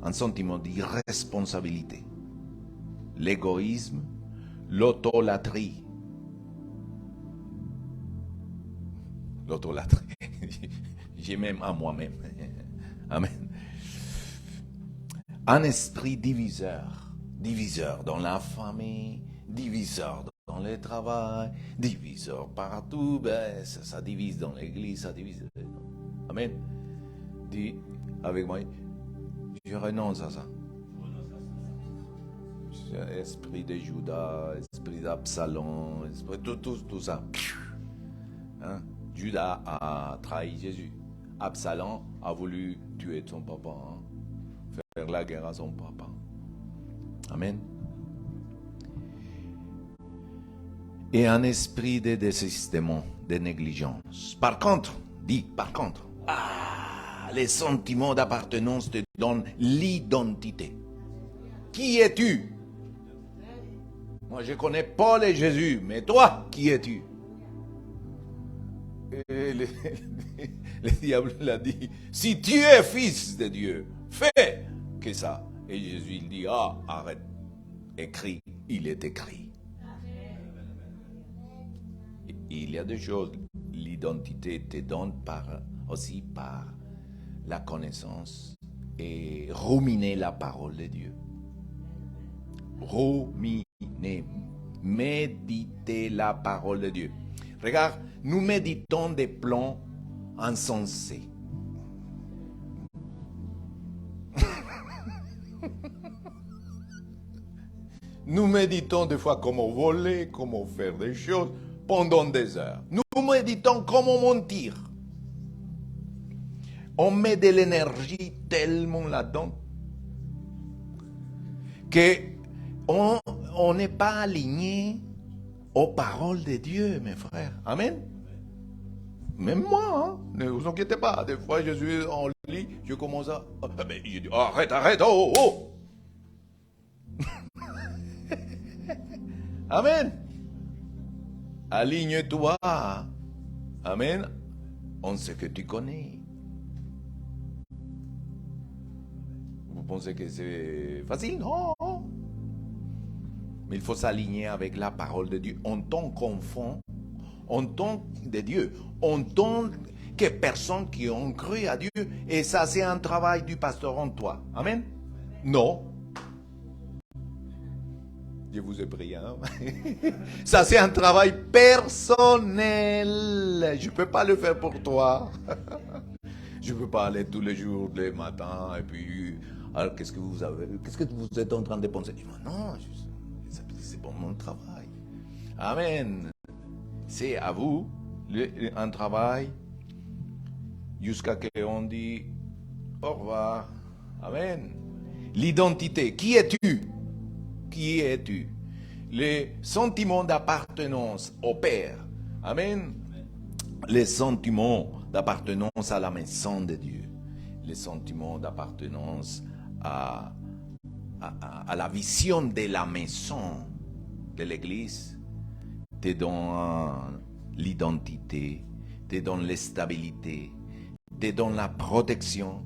un sentiment d'irresponsabilité. L'égoïsme, l'autolatrie. L'autolatrie. J'ai même à moi-même. Amen. Un esprit diviseur dans la famille, diviseur dans le travail, diviseur partout, ben, ça divise dans l'église, ça divise. Amen. Dis avec moi, je renonce à ça. Esprit de Judas, esprit d'Absalom, esprit tout ça. Hein? Judas a trahi Jésus. Absalom a voulu tuer son papa. Hein? Faire la guerre à son papa. Amen. Et un esprit de désistement, de négligence. Par contre, les sentiments d'appartenance te donnent l'identité. Qui es-tu? Moi, je connais Paul et Jésus, mais toi, qui es-tu? Et le diable l'a dit, si tu es fils de Dieu, fais que ça. Et Jésus il dit, arrête, écrit, il est écrit. Il y a des choses, l'identité te donne aussi par la connaissance et ruminer la parole de Dieu. Ruminer, méditer la parole de Dieu. Regarde, nous méditons des plans insensés. Nous méditons des fois comment voler, comment faire des choses pendant des heures. Nous méditons comment mentir. On met de l'énergie tellement là-dedans qu'on n'est pas aligné aux paroles de Dieu, mes frères. Amen. Même moi, hein? Ne vous inquiétez pas. Des fois, je suis en lit, je commence à... je dis, arrête, oh. Amen. Aligne-toi. Amen. On sait que tu connais. Vous pensez que c'est facile? Non. Mais il faut s'aligner avec la parole de Dieu. En tant qu'enfant, en tant de Dieu, en tant que personne qui ont cru à Dieu. Et ça, c'est un travail du pasteur en toi. Amen? Non. Je vous ai prié. Hein? Ça, c'est un travail personnel. Je ne peux pas le faire pour toi. Je ne peux pas aller tous les jours, les matins, et puis, alors, qu'est-ce que vous êtes en train de penser? Non, c'est pour mon travail. Amen. C'est à vous un travail jusqu'à ce qu'on dit au revoir. Amen. L'identité. Qui es-tu? Qui es-tu? Les sentiments d'appartenance au Père. Amen. Les sentiments d'appartenance à la maison de Dieu. Les sentiments d'appartenance à la vision de la maison de l'Église te donnent l'identité, te donnent la stabilité, te donnent la protection,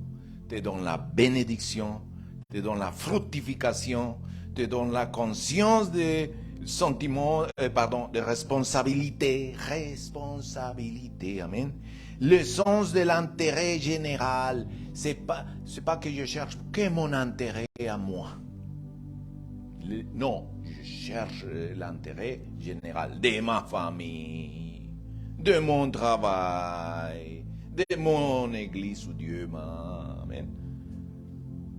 te donnent la bénédiction, te donnent la fructification, te donne la conscience des sentiments, de responsabilité. Responsabilité, amen. Le sens de l'intérêt général, c'est pas que je cherche que mon intérêt à moi. Non, je cherche l'intérêt général de ma famille, de mon travail, de mon église où Dieu m'a. Amen.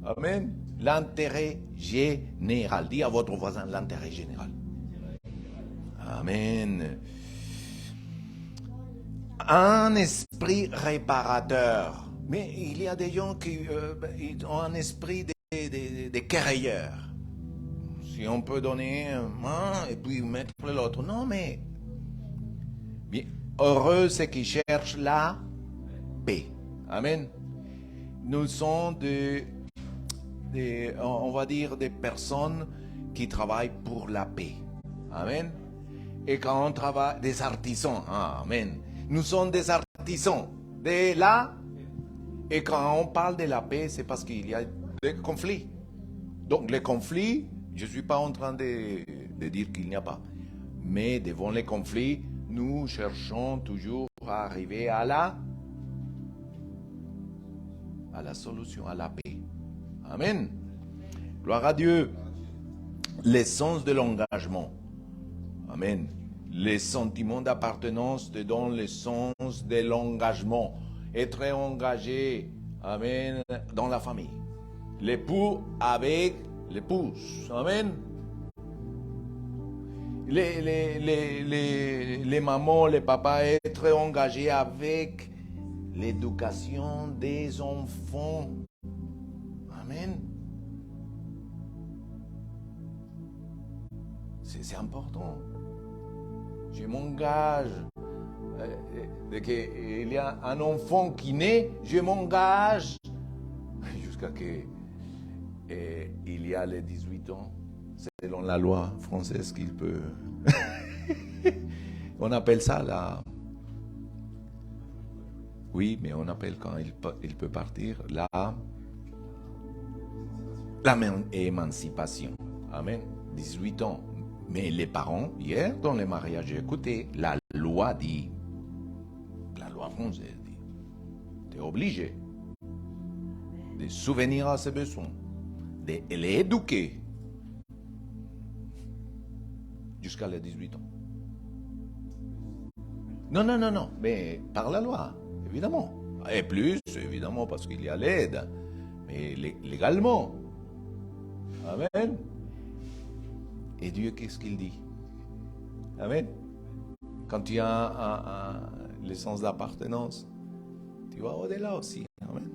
Amen. L'intérêt général. Dis à votre voisin l'intérêt général. Amen. Un esprit réparateur. Mais il y a des gens qui ont un esprit de querelleurs. Si on peut donner un et puis mettre l'autre. Non, mais bien, heureux ceux qui cherchent la paix. Amen. Nous sommes on va dire, des personnes qui travaillent pour la paix. Amen. Et quand on travaille, des artisans. Amen. Nous sommes des artisans de la. Et quand on parle de la paix, c'est parce qu'il y a des conflits. Donc les conflits, je ne suis pas en train de dire qu'il n'y a pas. Mais devant les conflits, nous cherchons toujours à arriver à la solution, à la paix. Amen. Gloire à Dieu. L'essence de l'engagement. Amen. Les sentiments d'appartenance te donnent l'essence de l'engagement. Être engagé, amen, dans la famille. L'époux avec l'épouse. Amen. Les mamans, les papas, être engagés avec l'éducation des enfants. Amen. C'est important. Je m'engage. Dès qu'il y a un enfant qui naît, je m'engage jusqu'à que il y a les 18 ans. C'est selon la loi française qu'il peut. On appelle ça la. Oui, mais on appelle quand il peut partir émancipation. Amen. 18 ans. Mais les parents, hier, dans les mariages, écoutez, la loi dit, la loi française dit, tu es obligé de souvenir à ses besoins, de les éduquer jusqu'à les 18 ans. Non, mais par la loi, évidemment. Et plus, évidemment, parce qu'il y a l'aide, mais légalement. Amen. Et Dieu, qu'est-ce qu'il dit? Amen. Quand tu as l'essence d'appartenance, tu vas au-delà aussi. Amen.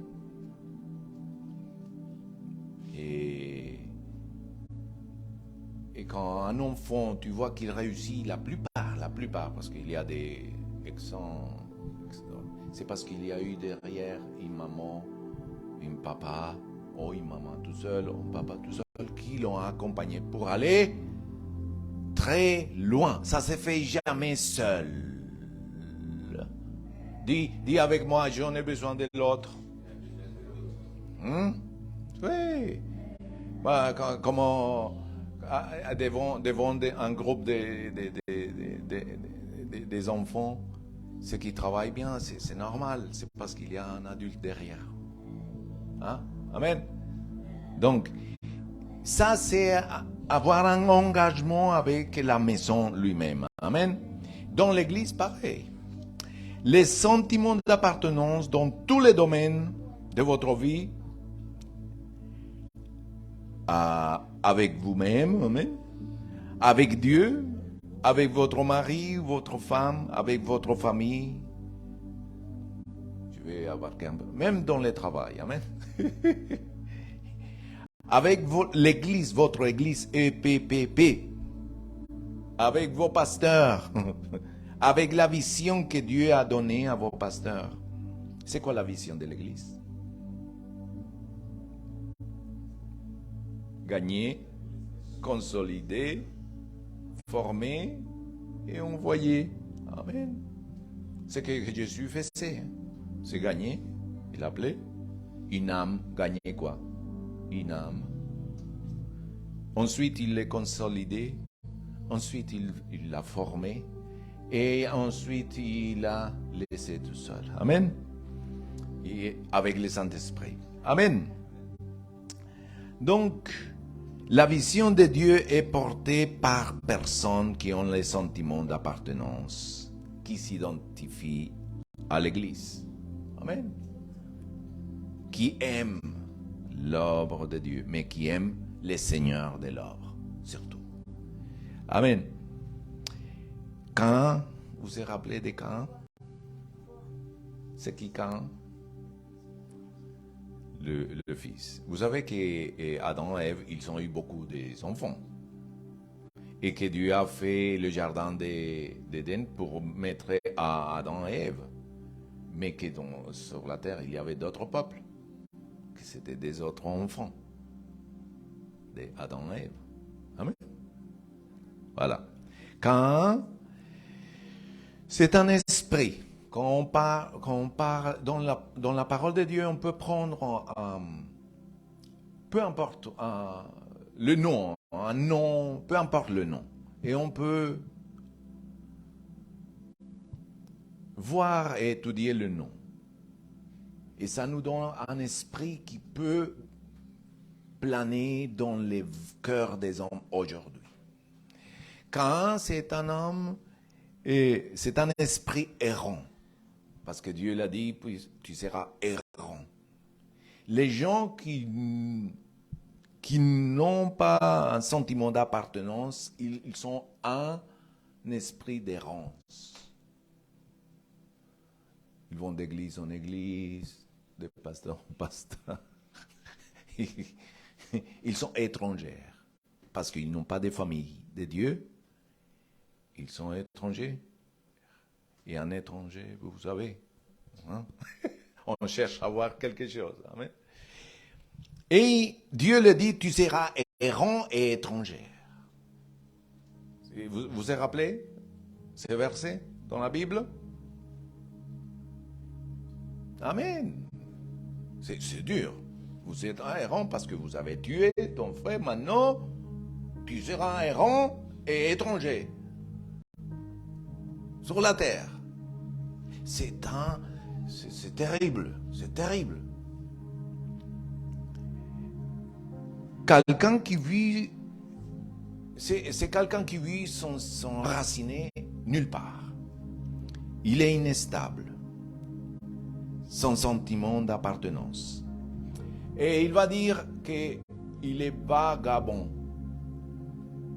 Et quand un enfant, tu vois qu'il réussit, la plupart, parce qu'il y a des exemples, c'est parce qu'il y a eu derrière une maman, un papa, ou une maman tout seul, ou un papa tout seul, qui l'ont accompagné pour aller très loin. Ça se fait jamais seul. Dis avec moi, j'en ai besoin de l'autre. Oui. Bah, comment devant un groupe des enfants, ceux qui travaillent bien, c'est normal. C'est parce qu'il y a un adulte derrière. Hein? Amen. Donc, ça, c'est avoir un engagement avec la maison lui-même. Amen. Dans l'église, pareil. Les sentiments d'appartenance dans tous les domaines de votre vie, avec vous-même, amen, avec Dieu, avec votre mari, votre femme, avec votre famille. Je vais abarquer un peu. Même dans le travail, amen. Avec l'église, votre église EPPP, avec vos pasteurs, avec la vision que Dieu a donnée à vos pasteurs. C'est quoi la vision de l'église? Gagner, consolider, former et envoyer. Amen. C'est que Jésus faisait. C'est gagner. Il appelait une âme. Gagner quoi? Une âme. Ensuite, il l'a consolidé. Ensuite, il l'a formé. Et ensuite, il l'a laissé tout seul. Amen. Et avec le Saint-Esprit. Amen. Donc, la vision de Dieu est portée par personnes qui ont les sentiments d'appartenance, qui s'identifient à l'Église. Amen. Qui aiment l'œuvre de Dieu, mais qui aiment les seigneurs de l'œuvre, surtout. Amen. Caïn, vous vous rappelez de Caïn? C'est qui Caïn? Le fils. Vous savez qu'Adam et Ève, ils ont eu beaucoup d'enfants. Et que Dieu a fait le jardin d'Éden pour mettre à Adam et Ève. Mais que sur la terre, il y avait d'autres peuples. Que c'était des autres enfants. d'Adam et Ève. Amen. Voilà. Quand c'est un esprit, quand on parle dans la parole de Dieu, on peut prendre, peu importe le nom, un nom, peu importe le nom, et on peut voir et étudier le nom. Et ça nous donne un esprit qui peut planer dans les cœurs des hommes aujourd'hui. Quand c'est un homme, et c'est un esprit errant, parce que Dieu l'a dit, puis tu seras errant. Les gens qui n'ont pas un sentiment d'appartenance, ils sont un esprit d'errance. Ils vont d'église en église, de pasteur en pasteur. Ils sont étrangers, parce qu'ils n'ont pas de famille de Dieu. Ils sont étrangers. Et un étranger, vous savez, hein? On cherche à voir quelque chose. Amen. Et Dieu le dit, tu seras errant et étranger. Vous vous rappelez ces versets dans la Bible? Amen. C'est dur. Vous êtes un errant parce que vous avez tué ton frère. Maintenant, tu seras un errant et étranger sur la terre. C'est terrible. C'est terrible. Quelqu'un qui vit, c'est quelqu'un qui vit sans raciner nulle part. Il est instable, sans sentiment d'appartenance. Et il va dire qu'il est vagabond.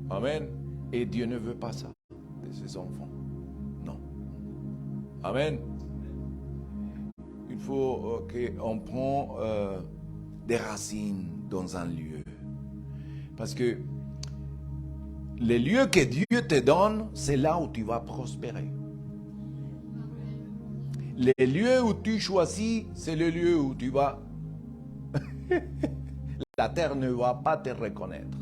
Amen. Et Dieu ne veut pas ça de ses enfants. Non. Amen. Il faut qu'on prenne des racines dans un lieu. Parce que les lieux que Dieu te donne, c'est là où tu vas prospérer. Les lieux où tu choisis, c'est le lieu où tu vas... La terre ne va pas te reconnaître.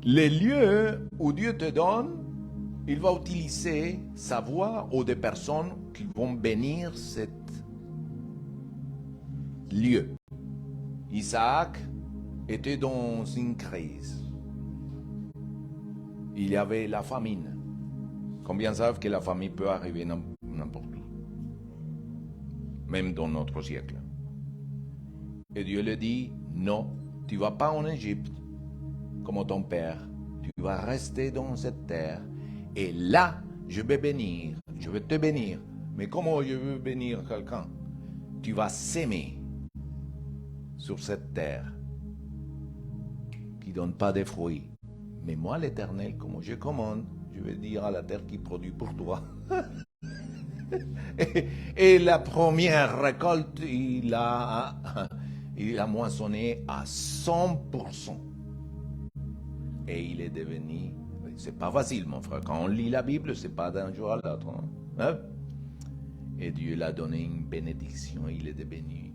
Les lieux où Dieu te donne, il va utiliser sa voix ou des personnes qui vont bénir cet lieu. Isaac était dans une crise. Il y avait la famine. Combien savent que la famine peut arriver n'importe où, même dans notre siècle. Et Dieu lui dit, non, tu ne vas pas en Égypte comme ton père. Tu vas rester dans cette terre. Et là, je vais te bénir. Mais comment je veux bénir quelqu'un? Tu vas s'aimer sur cette terre qui ne donne pas de fruits. Mais moi, l'Éternel, comme je commande, je vais dire à la terre qui produit pour toi. et la première récolte, il a moissonné à 100%. Et il est devenu... C'est pas facile, mon frère. Quand on lit la Bible, c'est pas d'un jour à l'autre. Hein? Et Dieu l'a donné une bénédiction. Il est devenu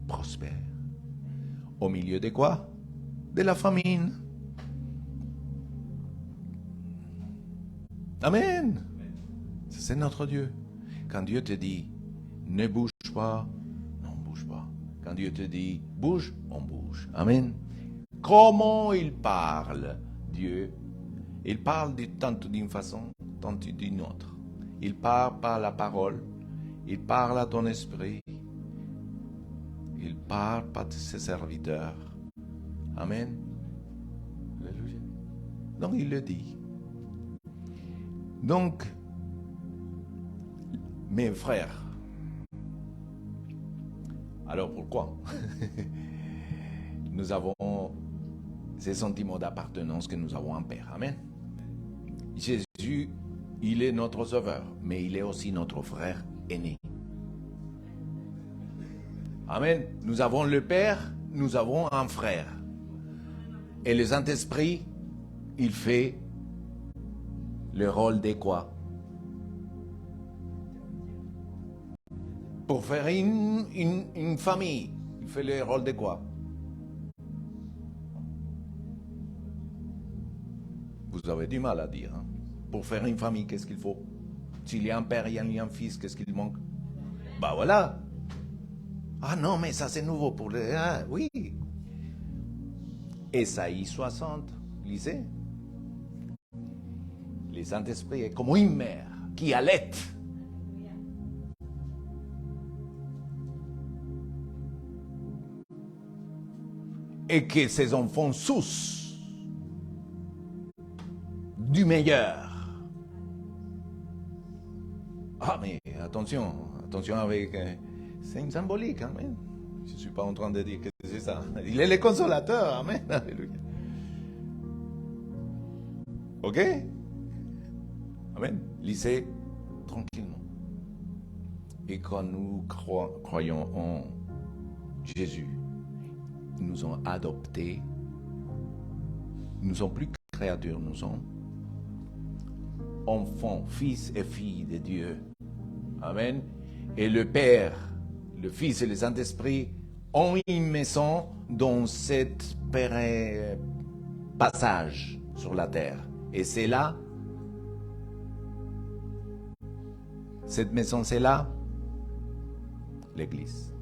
prospère. Au milieu de quoi? De la famine. Amen. C'est notre Dieu. Quand Dieu te dit, ne bouge pas, non, on bouge pas. Quand Dieu te dit, bouge, on bouge. Amen. Comment il parle, Dieu? Il parle tantôt d'une façon, tantôt d'une autre. Il parle par la parole. Il parle à ton esprit. Il parle par ses serviteurs. Amen. Alléluia. Donc il le dit. Donc, mes frères, alors pourquoi nous avons ces sentiments d'appartenance que nous avons en Père? Amen. Jésus, il est notre sauveur, mais il est aussi notre frère aîné. Amen. Nous avons le Père, nous avons un frère. Et le Saint-Esprit, il fait le rôle de quoi? Pour faire une famille, il fait le rôle de quoi? Vous avez du mal à dire. Hein? Pour faire une famille, qu'est-ce qu'il faut? S'il y a un père, il y a un fils, qu'est-ce qu'il manque? Bah voilà. Ah non, mais ça c'est nouveau pour les... Ah, oui. Ésaïe 60, lisez. Le Saint-Esprit est comme une mère qui allaite. Et que ses enfants soussent du meilleur. Ah mais attention avec... c'est une symbolique, amen. Je ne suis pas en train de dire que c'est ça. Il est le consolateur, amen, alléluia. Ok? Amen. Lisez tranquillement. Et quand nous croyons en Jésus, ils nous ont adoptés. Nous ne sommes plus créatures, nous sommes enfants, fils et filles de Dieu. Amen. Et le Père, le Fils et le Saint-Esprit ont une maison dans cet passage sur la terre. Et c'est là, cette maison, c'est là, l'Église.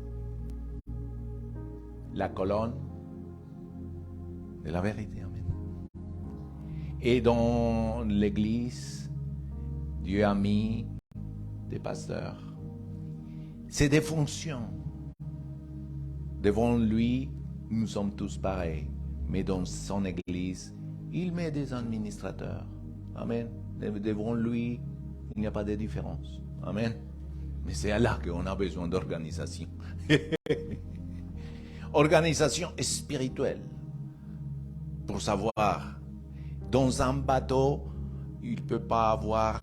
La colonne de la vérité. Amen. Et dans l'Église, Dieu a mis des pasteurs. C'est des fonctions. Devant lui, nous sommes tous pareils. Mais dans son Église, il met des administrateurs. Amen. Devant lui, il n'y a pas de différence. Amen. Mais c'est là qu'on a besoin d'organisation. Organisation spirituelle. Pour savoir, dans un bateau, il ne peut pas avoir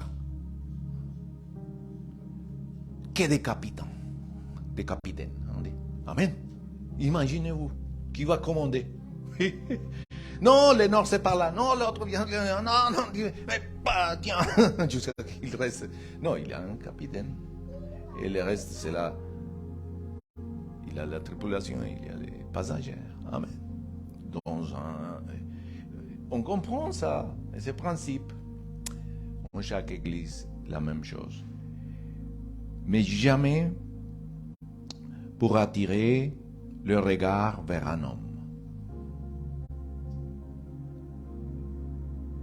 que des capitaines. Des capitaines. Amen. Imaginez-vous, qui va commander? Non, le nord c'est par là. Non, l'autre vient. Non, mais pas, tiens. Jusqu'à qu'il reste. Non, il y a un capitaine. Et le reste, c'est là. Il y a la tripulation, il y a les passagers. Amen. On comprend ça, ces principes. Dans chaque église, la même chose. Mais jamais pour attirer le regard vers un homme.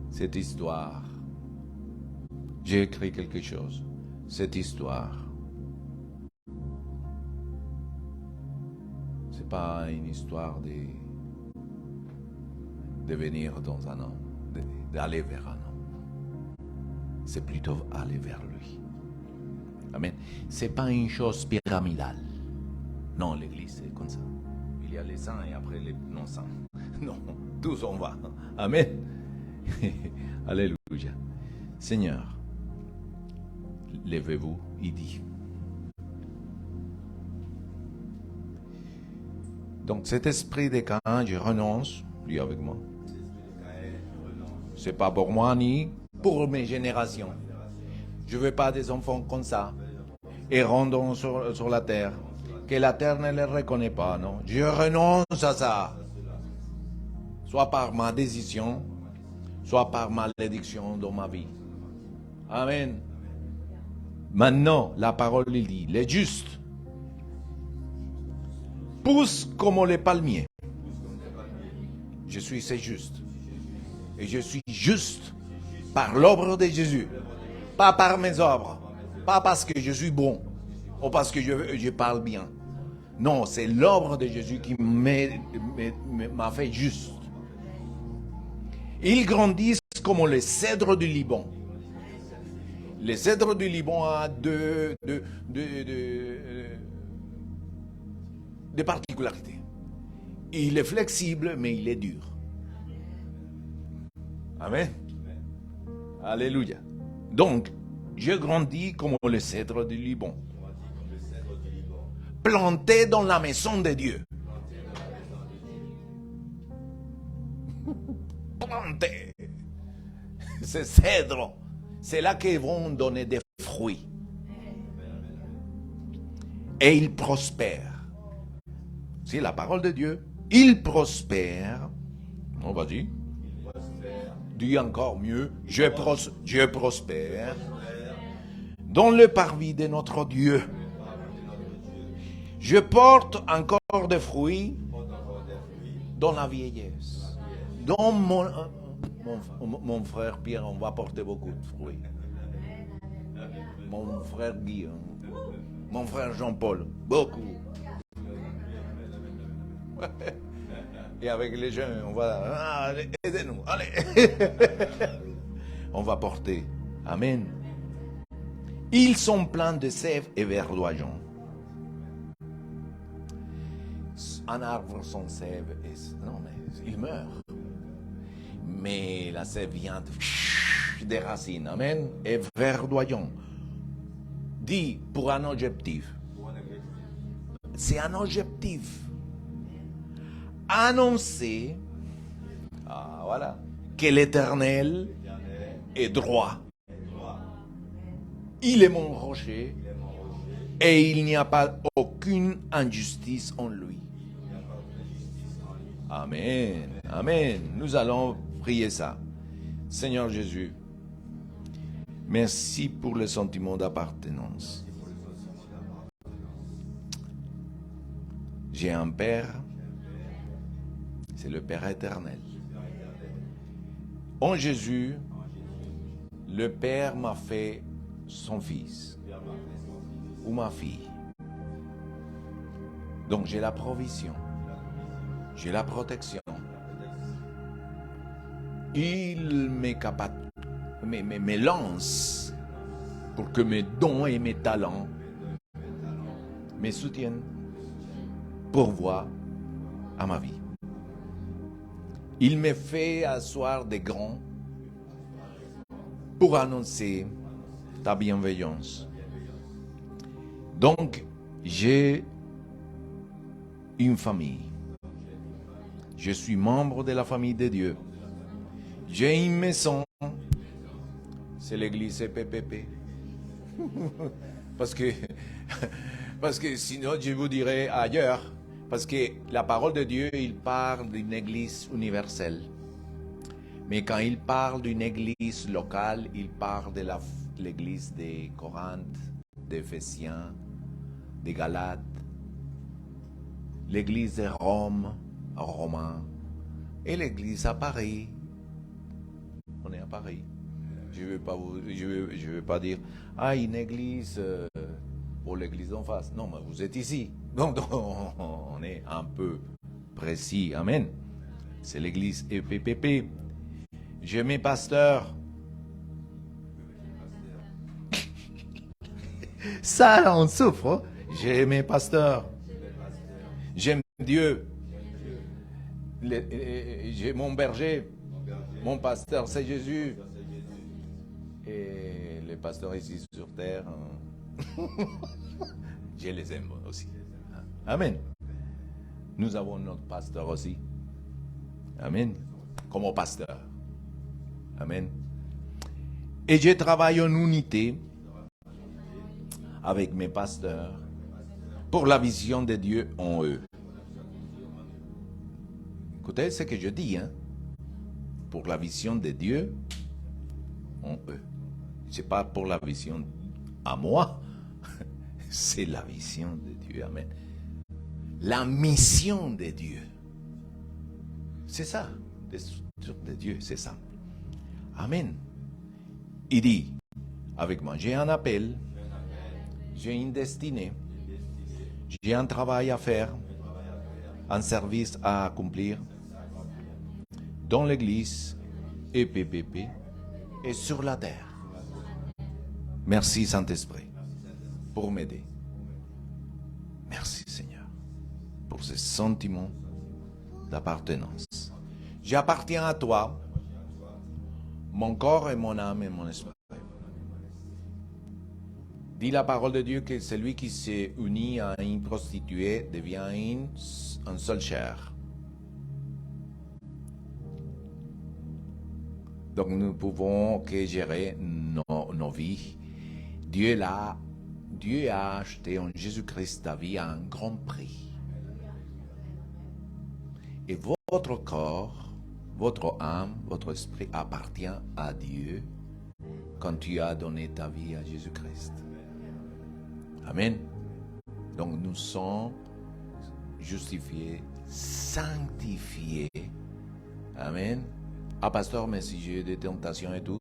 Cette histoire, j'ai écrit quelque chose. Cette histoire, c'est pas une histoire de venir dans un homme, d'aller vers un homme. C'est plutôt aller vers lui. Amen. C'est pas une chose pyramidale. Non, l'église c'est comme ça. Il y a les saints et après les non-saints. Non, tous on va. Amen. Alléluia. Seigneur, levez-vous, il dit. Donc cet esprit de Caïn, je renonce, lui avec moi. C'est pas pour moi ni pour mes générations. Je veux pas des enfants comme ça, errant sur la terre, que la terre ne les reconnaît pas, non. Je renonce à ça, soit par ma décision, soit par malédiction dans ma vie. Amen. Maintenant, la parole il dit, les justes poussent comme les palmiers. Je suis ces justes. Et je suis juste par l'œuvre de Jésus. Pas par mes œuvres. Pas parce que je suis bon. Ou parce que je parle bien. Non, c'est l'œuvre de Jésus qui m'a fait juste. Ils grandissent comme les cèdres du Liban. Les cèdres du Liban ont deux particularités. Il est flexible, mais il est dur. Amen. Alléluia. Donc, je grandis comme le cèdre du Liban. Planté dans la maison de Dieu. Planté. Ces cèdres, c'est là qu'ils vont donner des fruits. Et ils prospèrent. C'est la parole de Dieu. Ils prospèrent. On va dire. Dis encore mieux, je prospère dans le parvis de notre Dieu. Je porte encore des fruits dans la vieillesse. Dans mon frère Pierre, on va porter beaucoup de fruits. Mon frère Guillaume, mon frère Jean-Paul, beaucoup. Et avec les jeunes, on va... allez, aidez-nous, allez. On va porter. Amen. Ils sont pleins de sève et verdoyants. Un arbre sans sève, non mais il meurt. Mais la sève vient des racines, amen, et verdoyant. Dit pour un objectif. C'est un objectif. Annoncer, voilà, que l'Éternel est droit. Il est mon rocher et il n'y a pas aucune injustice en lui. Amen. Amen. Nous allons prier ça. Seigneur Jésus, merci pour le sentiment d'appartenance. J'ai un Père, c'est le Père éternel. En Jésus, le Père m'a fait son fils ou ma fille. Donc j'ai la provision, j'ai la protection. Il me lance pour que mes dons et mes talents me soutiennent, pourvoient à ma vie. Il me fait asseoir des grands pour annoncer ta bienveillance. Donc, j'ai une famille. Je suis membre de la famille de Dieu. J'ai une maison. C'est l'église PPP. Parce que sinon, je vous dirais ailleurs. Parce que la parole de Dieu, il parle d'une église universelle. Mais quand il parle d'une église locale, il parle de l'église de Corinthe, d'Éphésiens, de Galates, l'église de Rome, à Romains, et l'église à Paris. On est à Paris. Je ne veux pas dire, une église pour l'église d'en face. Non, mais vous êtes ici. Donc, on est un peu précis. Amen. C'est l'église EPPP. J'ai mes pasteurs. Ça, on souffre. J'ai mes pasteurs. J'aime Dieu. J'ai mon berger. Mon pasteur, c'est Jésus. Et les pasteurs ici sur terre, je les aime aussi. Amen. Nous avons notre pasteur aussi. Amen. Comme pasteur. Amen. Et je travaille en unité avec mes pasteurs pour la vision de Dieu en eux. Écoutez ce que je dis, hein? Pour la vision de Dieu en eux. Ce n'est pas pour la vision à moi, c'est la vision de Dieu. Amen. La mission de Dieu. C'est ça, les structures de Dieu, c'est ça. Amen. Il dit, avec moi, j'ai un appel, j'ai une destinée, j'ai un travail à faire, un service à accomplir dans l'église et PPP et sur la terre. Merci Saint-Esprit pour m'aider. Merci Seigneur pour ce sentiment d'appartenance. J'appartiens à toi, mon corps et mon âme et mon esprit. Dit la parole de Dieu que celui qui s'est uni à une prostituée devient un seul chair. Donc nous pouvons que gérer nos vies. Dieu a acheté en Jésus-Christ ta vie à un grand prix. Et votre corps, votre âme, votre esprit appartient à Dieu quand tu as donné ta vie à Jésus-Christ. Amen. Donc nous sommes justifiés, sanctifiés. Amen. Ah, pasteur, mais si j'ai des tentations et tout,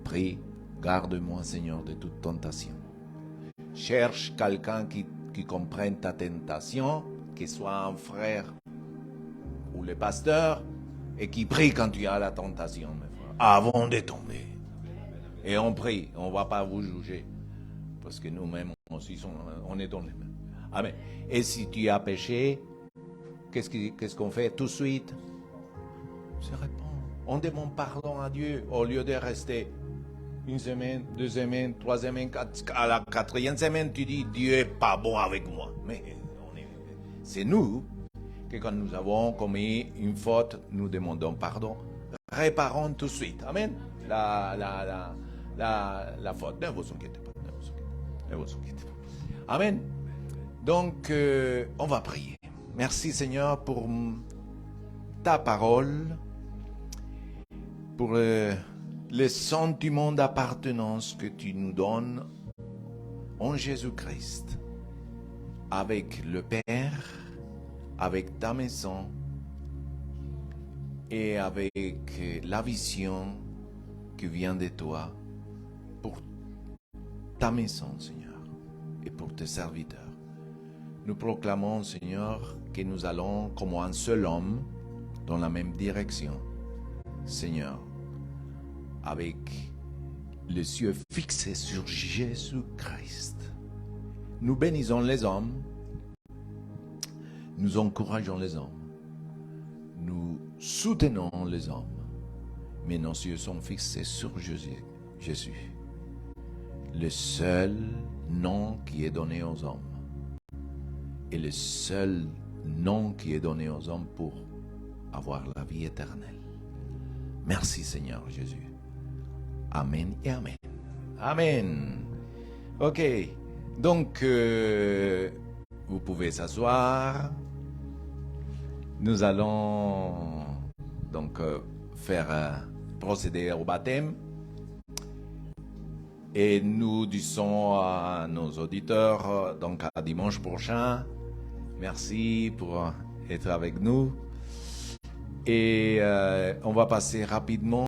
prie, garde-moi, Seigneur, de toute tentation. Cherche quelqu'un qui comprenne ta tentation, qu'il soit un frère ou le pasteur, et qui prie quand tu as la tentation, mes frères, avant de tomber. Et on prie, on ne va pas vous juger, parce que nous-mêmes aussi, on est dans les mêmes. Amen. Et si tu as péché, qu'est-ce qu'on fait tout de suite? Se répond. On demande pardon à Dieu au lieu de rester une semaine, 2 semaines, 3 semaines, à la 4e semaine, tu dis Dieu n'est pas bon avec moi. Mais c'est nous que quand nous avons commis une faute, nous demandons pardon. Réparons tout de suite. Amen. La faute. Ne vous inquiétez pas. Ne vous inquiétez pas. Amen. Donc, on va prier. Merci Seigneur pour ta parole, pour le sentiment d'appartenance que tu nous donnes en Jésus-Christ, avec le Père, avec ta maison et avec la vision qui vient de toi pour ta maison, Seigneur, et pour tes serviteurs. Nous proclamons, Seigneur, que nous allons comme un seul homme dans la même direction, Seigneur, avec les yeux fixés sur Jésus-Christ. Nous bénissons les hommes, nous encourageons les hommes, nous soutenons les hommes, mais nos yeux sont fixés sur Jésus, le seul nom qui est donné aux hommes, et le seul nom qui est donné aux hommes pour avoir la vie éternelle. Merci Seigneur Jésus. Amen et Amen. Amen. Ok. Donc, vous pouvez s'asseoir. Nous allons donc procéder au baptême. Et nous disons à nos auditeurs, donc à dimanche prochain, merci pour être avec nous. Et on va passer rapidement